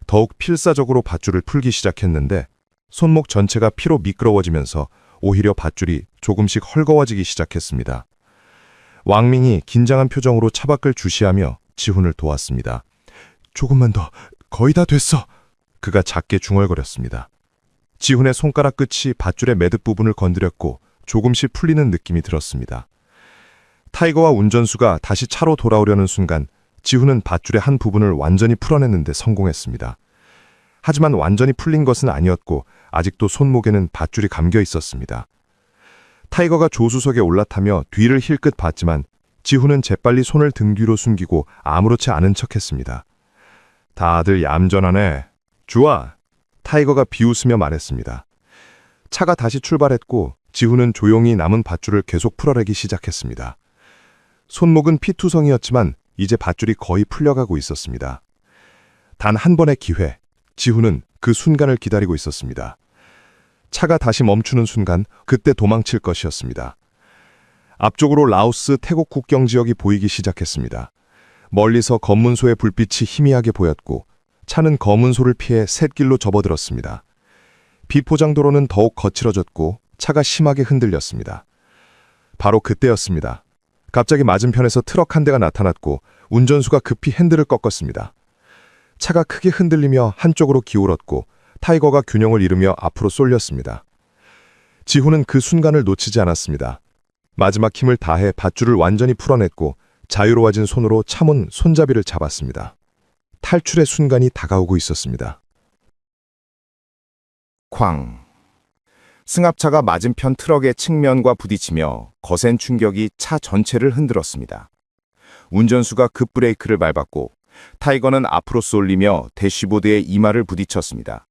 더욱 필사적으로 밧줄을 풀기 시작했는데 손목 전체가 피로 미끄러워지면서 오히려 밧줄이 조금씩 헐거워지기 시작했습니다. 왕민이 긴장한 표정으로 차밖을 주시하며 지훈을 도왔습니다. 조금만 더, 거의 다 됐어. 그가 작게 중얼거렸습니다. 지훈의 손가락 끝이 밧줄의 매듭 부분을 건드렸고 조금씩 풀리는 느낌이 들었습니다. 타이거와 운전수가 다시 차로 돌아오려는 순간 지훈은 밧줄의 한 부분을 완전히 풀어냈는데 성공했습니다. 하지만 완전히 풀린 것은 아니었고 아직도 손목에는 밧줄이 감겨 있었습니다. 타이거가 조수석에 올라타며 뒤를 힐끗 봤지만 지훈은 재빨리 손을 등 뒤로 숨기고 아무렇지 않은 척했습니다. 다들 얌전하네. 좋아. 타이거가 비웃으며 말했습니다. 차가 다시 출발했고 지훈은 조용히 남은 밧줄을 계속 풀어내기 시작했습니다. 손목은 피투성이었지만 이제 밧줄이 거의 풀려가고 있었습니다. 단 한 번의 기회, 지훈은 그 순간을 기다리고 있었습니다. 차가 다시 멈추는 순간 그때 도망칠 것이었습니다. 앞쪽으로 라오스 태국 국경 지역이 보이기 시작했습니다. 멀리서 검문소의 불빛이 희미하게 보였고 차는 검문소를 피해 샛길로 접어들었습니다. 비포장도로는 더욱 거칠어졌고 차가 심하게 흔들렸습니다. 바로 그때였습니다. 갑자기 맞은편에서 트럭 한 대가 나타났고 운전수가 급히 핸들을 꺾었습니다. 차가 크게 흔들리며 한쪽으로 기울었고 타이거가 균형을 잃으며 앞으로 쏠렸습니다. 지훈은 그 순간을 놓치지 않았습니다. 마지막 힘을 다해 밧줄을 완전히 풀어냈고 자유로워진 손으로 차문 손잡이를 잡았습니다. 탈출의 순간이 다가오고 있었습니다. 쾅. 승합차가 맞은편 트럭의 측면과 부딪히며 거센 충격이 차 전체를 흔들었습니다. 운전수가 급브레이크를 밟았고 타이거는 앞으로 쏠리며 대시보드에 이마를 부딪혔습니다.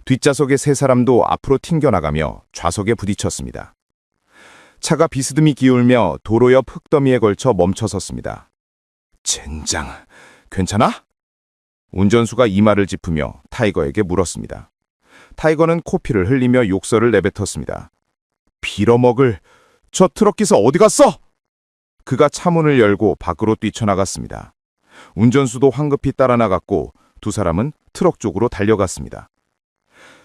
뒷좌석의 세 사람도 앞으로 튕겨나가며 좌석에 부딪혔습니다. 차가 비스듬히 기울며 도로 옆 흙더미에 걸쳐 멈춰섰습니다. 젠장, 괜찮아? 운전수가 이마를 짚으며 타이거에게 물었습니다. 타이거는 코피를 흘리며 욕설을 내뱉었습니다. 빌어먹을, 저 트럭기사 어디 갔어? 그가 차문을 열고 밖으로 뛰쳐나갔습니다. 운전수도 황급히 따라 나갔고 두 사람은 트럭 쪽으로 달려갔습니다.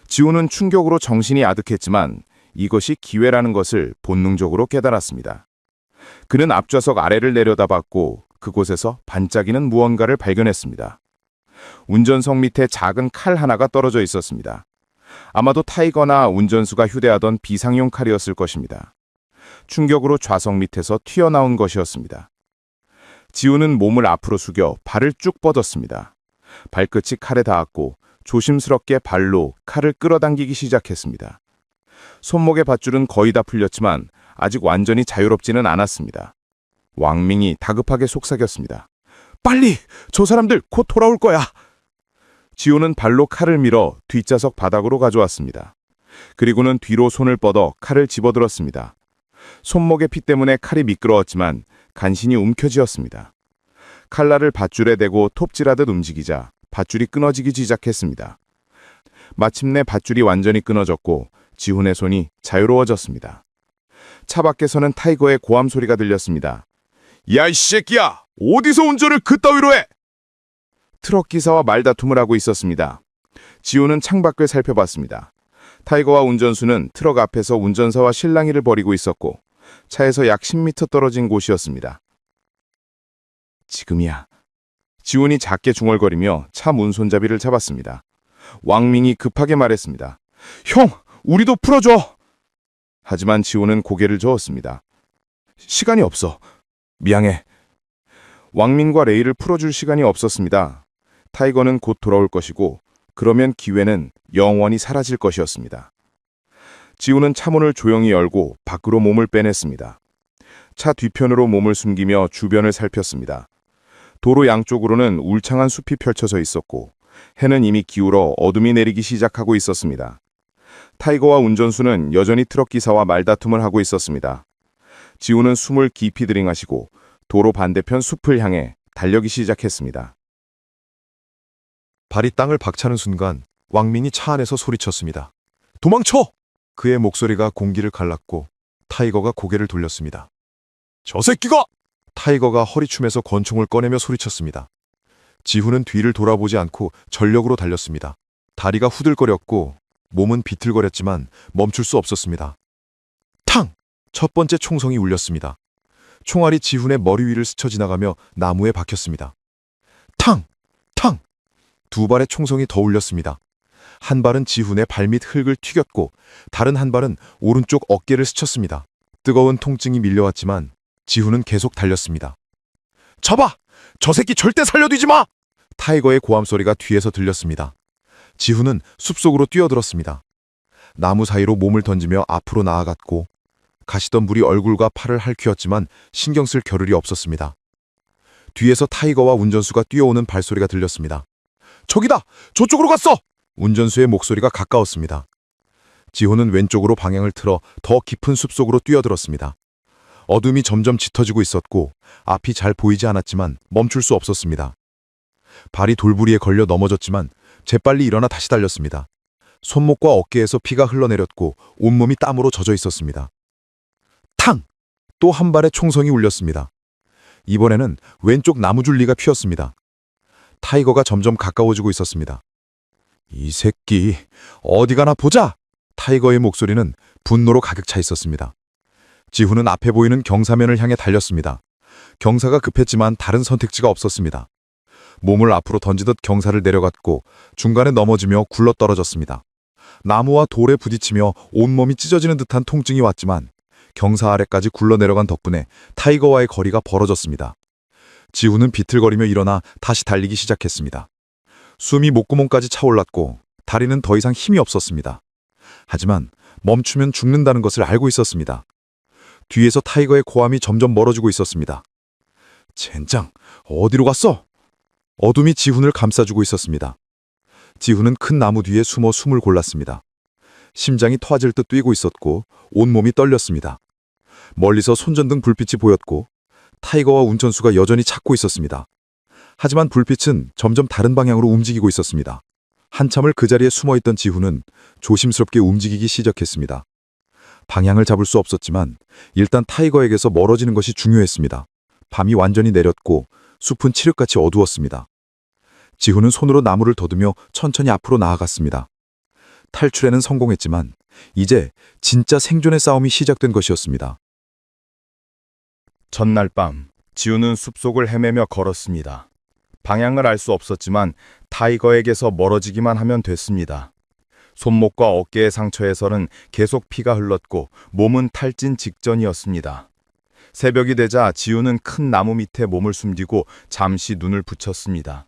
지훈은 충격으로 정신이 아득했지만 이것이 기회라는 것을 본능적으로 깨달았습니다. 그는 앞좌석 아래를 내려다봤고 그곳에서 반짝이는 무언가를 발견했습니다. 운전석 밑에 작은 칼 하나가 떨어져 있었습니다. 아마도 타이거나 운전수가 휴대하던 비상용 칼이었을 것입니다. 충격으로 좌석 밑에서 튀어나온 것이었습니다. 지훈은 몸을 앞으로 숙여 발을 쭉 뻗었습니다. 발끝이 칼에 닿았고 조심스럽게 발로 칼을 끌어당기기 시작했습니다. 손목의 밧줄은 거의 다 풀렸지만 아직 완전히 자유롭지는 않았습니다. 왕밍이 다급하게 속삭였습니다. 빨리! 저 사람들 곧 돌아올 거야! 지호는 발로 칼을 밀어 뒷좌석 바닥으로 가져왔습니다. 그리고는 뒤로 손을 뻗어 칼을 집어들었습니다. 손목의 피 때문에 칼이 미끄러웠지만 간신히 움켜쥐었습니다. 칼날을 밧줄에 대고 톱질하듯 움직이자 밧줄이 끊어지기 시작했습니다. 마침내 밧줄이 완전히 끊어졌고 지훈의 손이 자유로워졌습니다. 차 밖에서는 타이거의 고함 소리가 들렸습니다. 야, 이 새끼야! 어디서 운전을 그따위로 해! 트럭 기사와 말다툼을 하고 있었습니다. 지훈은 창밖을 살펴봤습니다. 타이거와 운전수는 트럭 앞에서 운전사와 실랑이를 벌이고 있었고 차에서 약 10m 떨어진 곳이었습니다. 지금이야. 지훈이 작게 중얼거리며 차 문 손잡이를 잡았습니다. 왕민이 급하게 말했습니다. 형, 우리도 풀어줘! 하지만 지훈은 고개를 저었습니다. 시간이 없어. 미안해. 왕민과 레이를 풀어줄 시간이 없었습니다. 타이거는 곧 돌아올 것이고 그러면 기회는 영원히 사라질 것이었습니다. 지훈은 차문을 조용히 열고 밖으로 몸을 빼냈습니다. 차 뒤편으로 몸을 숨기며 주변을 살폈습니다. 도로 양쪽으로는 울창한 숲이 펼쳐져 있었고 해는 이미 기울어 어둠이 내리기 시작하고 있었습니다. 타이거와 운전수는 여전히 트럭 기사와 말다툼을 하고 있었습니다. 지훈은 숨을 깊이 들이마시고 도로 반대편 숲을 향해 달려기 시작했습니다. 발이 땅을 박차는 순간 왕민이 차 안에서 소리쳤습니다. 도망쳐! 그의 목소리가 공기를 갈랐고 타이거가 고개를 돌렸습니다. 저 새끼가! 타이거가 허리춤에서 권총을 꺼내며 소리쳤습니다. 지훈은 뒤를 돌아보지 않고 전력으로 달렸습니다. 다리가 후들거렸고 몸은 비틀거렸지만 멈출 수 없었습니다. 탕! 첫 번째 총성이 울렸습니다. 총알이 지훈의 머리 위를 스쳐 지나가며 나무에 박혔습니다. 탕! 탕! 두 발의 총성이 더 울렸습니다. 한 발은 지훈의 발밑 흙을 튀겼고 다른 한 발은 오른쪽 어깨를 스쳤습니다. 뜨거운 통증이 밀려왔지만 지훈은 계속 달렸습니다. 잡아! 저 새끼 절대 살려두지 마! 타이거의 고함 소리가 뒤에서 들렸습니다. 지훈은 숲속으로 뛰어들었습니다. 나무 사이로 몸을 던지며 앞으로 나아갔고 가시던 물이 얼굴과 팔을 핥히었지만 신경 쓸 겨를이 없었습니다. 뒤에서 타이거와 운전수가 뛰어오는 발소리가 들렸습니다. 저기다! 저쪽으로 갔어! 운전수의 목소리가 가까웠습니다. 지훈은 왼쪽으로 방향을 틀어 더 깊은 숲속으로 뛰어들었습니다. 어둠이 점점 짙어지고 있었고 앞이 잘 보이지 않았지만 멈출 수 없었습니다. 발이 돌부리에 걸려 넘어졌지만 재빨리 일어나 다시 달렸습니다. 손목과 어깨에서 피가 흘러내렸고 온몸이 땀으로 젖어 있었습니다. 탕! 또 한 발의 총성이 울렸습니다. 이번에는 왼쪽 나무줄리가 피었습니다. 타이거가 점점 가까워지고 있었습니다. 이 새끼, 어디 가나 보자! 타이거의 목소리는 분노로 가득 차 있었습니다. 지훈은 앞에 보이는 경사면을 향해 달렸습니다. 경사가 급했지만 다른 선택지가 없었습니다. 몸을 앞으로 던지듯 경사를 내려갔고 중간에 넘어지며 굴러떨어졌습니다. 나무와 돌에 부딪히며 온몸이 찢어지는 듯한 통증이 왔지만 경사 아래까지 굴러내려간 덕분에 타이거와의 거리가 벌어졌습니다. 지훈은 비틀거리며 일어나 다시 달리기 시작했습니다. 숨이 목구멍까지 차올랐고 다리는 더 이상 힘이 없었습니다. 하지만 멈추면 죽는다는 것을 알고 있었습니다. 뒤에서 타이거의 고함이 점점 멀어지고 있었습니다. 젠장, 어디로 갔어? 어둠이 지훈을 감싸주고 있었습니다. 지훈은 큰 나무 뒤에 숨어 숨을 골랐습니다. 심장이 터질 듯 뛰고 있었고 온몸이 떨렸습니다. 멀리서 손전등 불빛이 보였고 타이거와 운전수가 여전히 찾고 있었습니다. 하지만 불빛은 점점 다른 방향으로 움직이고 있었습니다. 한참을 그 자리에 숨어있던 지훈은 조심스럽게 움직이기 시작했습니다. 방향을 잡을 수 없었지만 일단 타이거에게서 멀어지는 것이 중요했습니다. 밤이 완전히 내렸고 숲은 칠흑같이 어두웠습니다. 지훈은 손으로 나무를 더듬여 천천히 앞으로 나아갔습니다. 탈출에는 성공했지만 이제 진짜 생존의 싸움이 시작된 것이었습니다. 전날 밤 지훈은 숲속을 헤매며 걸었습니다. 방향을 알 수 없었지만 타이거에게서 멀어지기만 하면 됐습니다. 손목과 어깨의 상처에서는 계속 피가 흘렀고 몸은 탈진 직전이었습니다. 새벽이 되자 지훈은 큰 나무 밑에 몸을 숨기고 잠시 눈을 붙였습니다.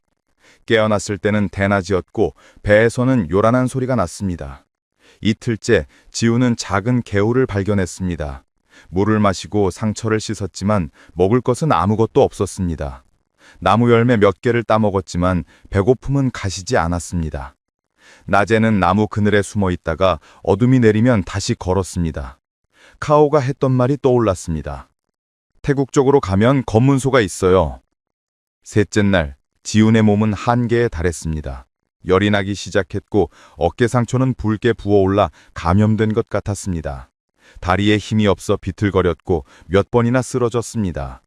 깨어났을 때는 대낮이었고 배에서는 요란한 소리가 났습니다. 이틀째 지훈은 작은 개울을 발견했습니다. 물을 마시고 상처를 씻었지만 먹을 것은 아무것도 없었습니다. 나무 열매 몇 개를 따먹었지만 배고픔은 가시지 않았습니다. 낮에는 나무 그늘에 숨어 있다가 어둠이 내리면 다시 걸었습니다. 카오가 했던 말이 떠올랐습니다. 태국 쪽으로 가면 검문소가 있어요. 셋째 날, 지훈의 몸은 한계에 달했습니다. 열이 나기 시작했고 어깨 상처는 붉게 부어올라 감염된 것 같았습니다. 다리에 힘이 없어 비틀거렸고 몇 번이나 쓰러졌습니다.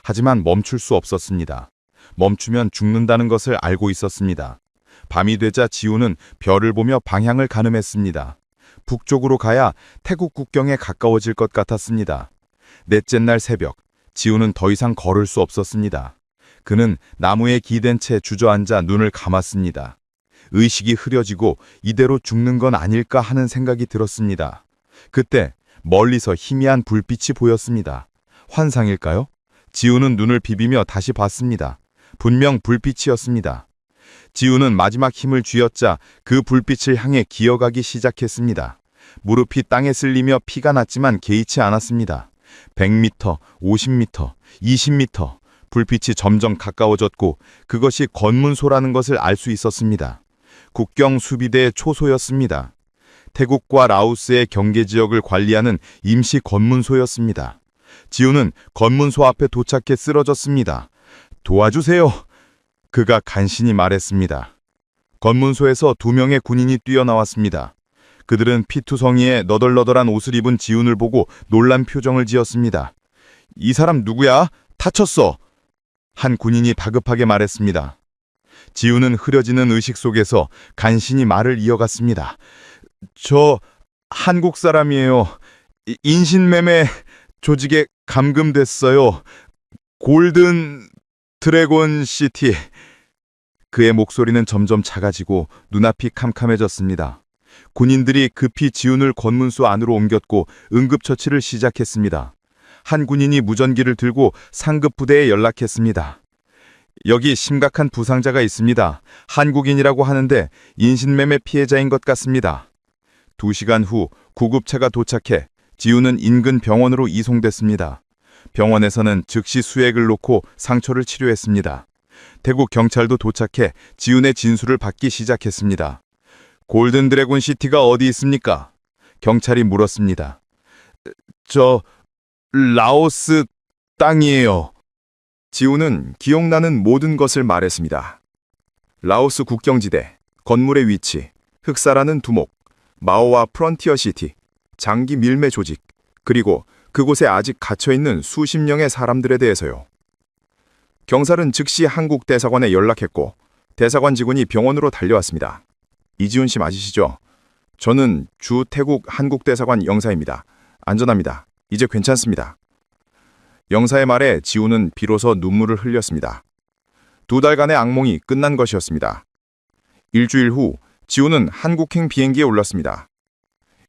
하지만 멈출 수 없었습니다. 멈추면 죽는다는 것을 알고 있었습니다. 밤이 되자 지훈은 별을 보며 방향을 가늠했습니다. 북쪽으로 가야 태국 국경에 가까워질 것 같았습니다. 넷째 날 새벽, 지훈은 더 이상 걸을 수 없었습니다. 그는 나무에 기댄 채 주저앉아 눈을 감았습니다. 의식이 흐려지고 이대로 죽는 건 아닐까 하는 생각이 들었습니다. 그때 멀리서 희미한 불빛이 보였습니다. 환상일까요? 지훈은 눈을 비비며 다시 봤습니다. 분명 불빛이었습니다. 지훈은 마지막 힘을 쥐어짜 그 불빛을 향해 기어가기 시작했습니다. 무릎이 땅에 쓸리며 피가 났지만 개의치 않았습니다. 100m, 50m, 20m, 불빛이 점점 가까워졌고 그것이 검문소라는 것을 알 수 있었습니다. 국경 수비대의 초소였습니다. 태국과 라오스의 경계 지역을 관리하는 임시 검문소였습니다. 지훈은 검문소 앞에 도착해 쓰러졌습니다. 도와주세요. 그가 간신히 말했습니다. 검문소에서 2명의 군인이 뛰어나왔습니다. 그들은 피투성이에 너덜너덜한 옷을 입은 지훈을 보고 놀란 표정을 지었습니다. 이 사람 누구야? 다쳤어. 한 군인이 다급하게 말했습니다. 지훈은 흐려지는 의식 속에서 간신히 말을 이어갔습니다. 저 한국 사람이에요. 인신매매 조직에 감금됐어요. 골든 드래곤 시티. 그의 목소리는 점점 작아지고 눈앞이 캄캄해졌습니다. 군인들이 급히 지훈을 검문소 안으로 옮겼고 응급처치를 시작했습니다. 한 군인이 무전기를 들고 상급 부대에 연락했습니다. 여기 심각한 부상자가 있습니다. 한국인이라고 하는데 인신매매 피해자인 것 같습니다. 2시간 후 구급차가 도착해 지훈은 인근 병원으로 이송됐습니다. 병원에서는 즉시 수액을 놓고 상처를 치료했습니다. 태국 경찰도 도착해 지훈의 진술을 받기 시작했습니다. 골든 드래곤 시티가 어디 있습니까? 경찰이 물었습니다. 저 라오스 땅이에요. 지훈은 기억나는 모든 것을 말했습니다. 라오스 국경지대, 건물의 위치, 흑사라는 두목, 마오와 프런티어 시티, 장기 밀매 조직, 그리고 그곳에 아직 갇혀있는 수십 명의 사람들에 대해서요. 경찰은 즉시 한국 대사관에 연락했고 대사관 직원이 병원으로 달려왔습니다. 이지훈 씨 맞으시죠? 저는 주 태국 한국 대사관 영사입니다. 안전합니다. 이제 괜찮습니다. 영사의 말에 지훈은 비로소 눈물을 흘렸습니다. 2달간의 악몽이 끝난 것이었습니다. 일주일 후 지훈은 한국행 비행기에 올랐습니다.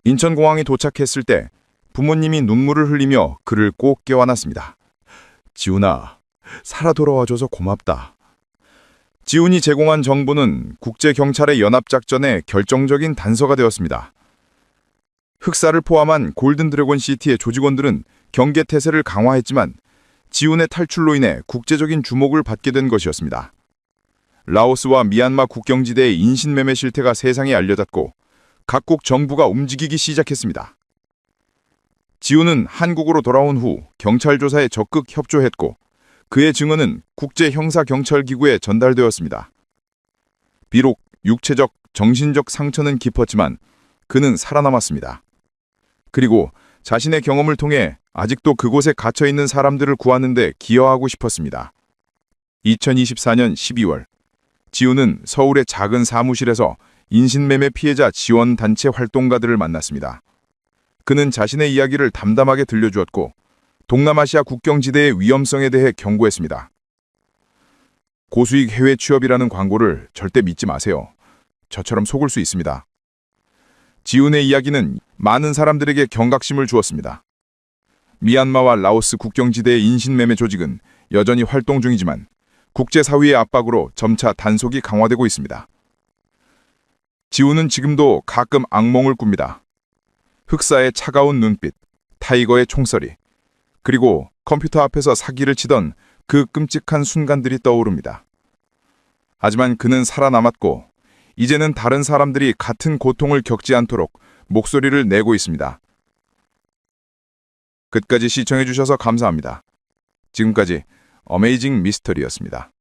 인천공항에 도착했을 때 부모님이 눈물을 흘리며 그를 꼭 껴안았습니다. 지훈아, 살아 돌아와줘서 고맙다. 지훈이 제공한 정보는 국제경찰의 연합작전의 결정적인 단서가 되었습니다. 흑사를 포함한 골든드래곤 시티의 조직원들은 경계태세를 강화했지만 지훈의 탈출로 인해 국제적인 주목을 받게 된 것이었습니다. 라오스와 미얀마 국경지대의 인신매매 실태가 세상에 알려졌고 각국 정부가 움직이기 시작했습니다. 지훈은 한국으로 돌아온 후 경찰 조사에 적극 협조했고 그의 증언은 국제형사경찰기구에 전달되었습니다. 비록 육체적, 정신적 상처는 깊었지만 그는 살아남았습니다. 그리고 자신의 경험을 통해 아직도 그곳에 갇혀있는 사람들을 구하는 데 기여하고 싶었습니다. 2024년 12월, 지훈은 서울의 작은 사무실에서 인신매매 피해자 지원단체 활동가들을 만났습니다. 그는 자신의 이야기를 담담하게 들려주었고 동남아시아 국경지대의 위험성에 대해 경고했습니다. 고수익 해외 취업이라는 광고를 절대 믿지 마세요. 저처럼 속을 수 있습니다. 지훈의 이야기는 많은 사람들에게 경각심을 주었습니다. 미얀마와 라오스 국경지대의 인신매매 조직은 여전히 활동 중이지만 국제사회의 압박으로 점차 단속이 강화되고 있습니다. 지훈은 지금도 가끔 악몽을 꿉니다. 흑사의 차가운 눈빛, 타이거의 총소리, 그리고 컴퓨터 앞에서 사기를 치던 그 끔찍한 순간들이 떠오릅니다. 하지만 그는 살아남았고 이제는 다른 사람들이 같은 고통을 겪지 않도록 목소리를 내고 있습니다. 끝까지 시청해주셔서 감사합니다. 지금까지 어메이징 미스터리였습니다.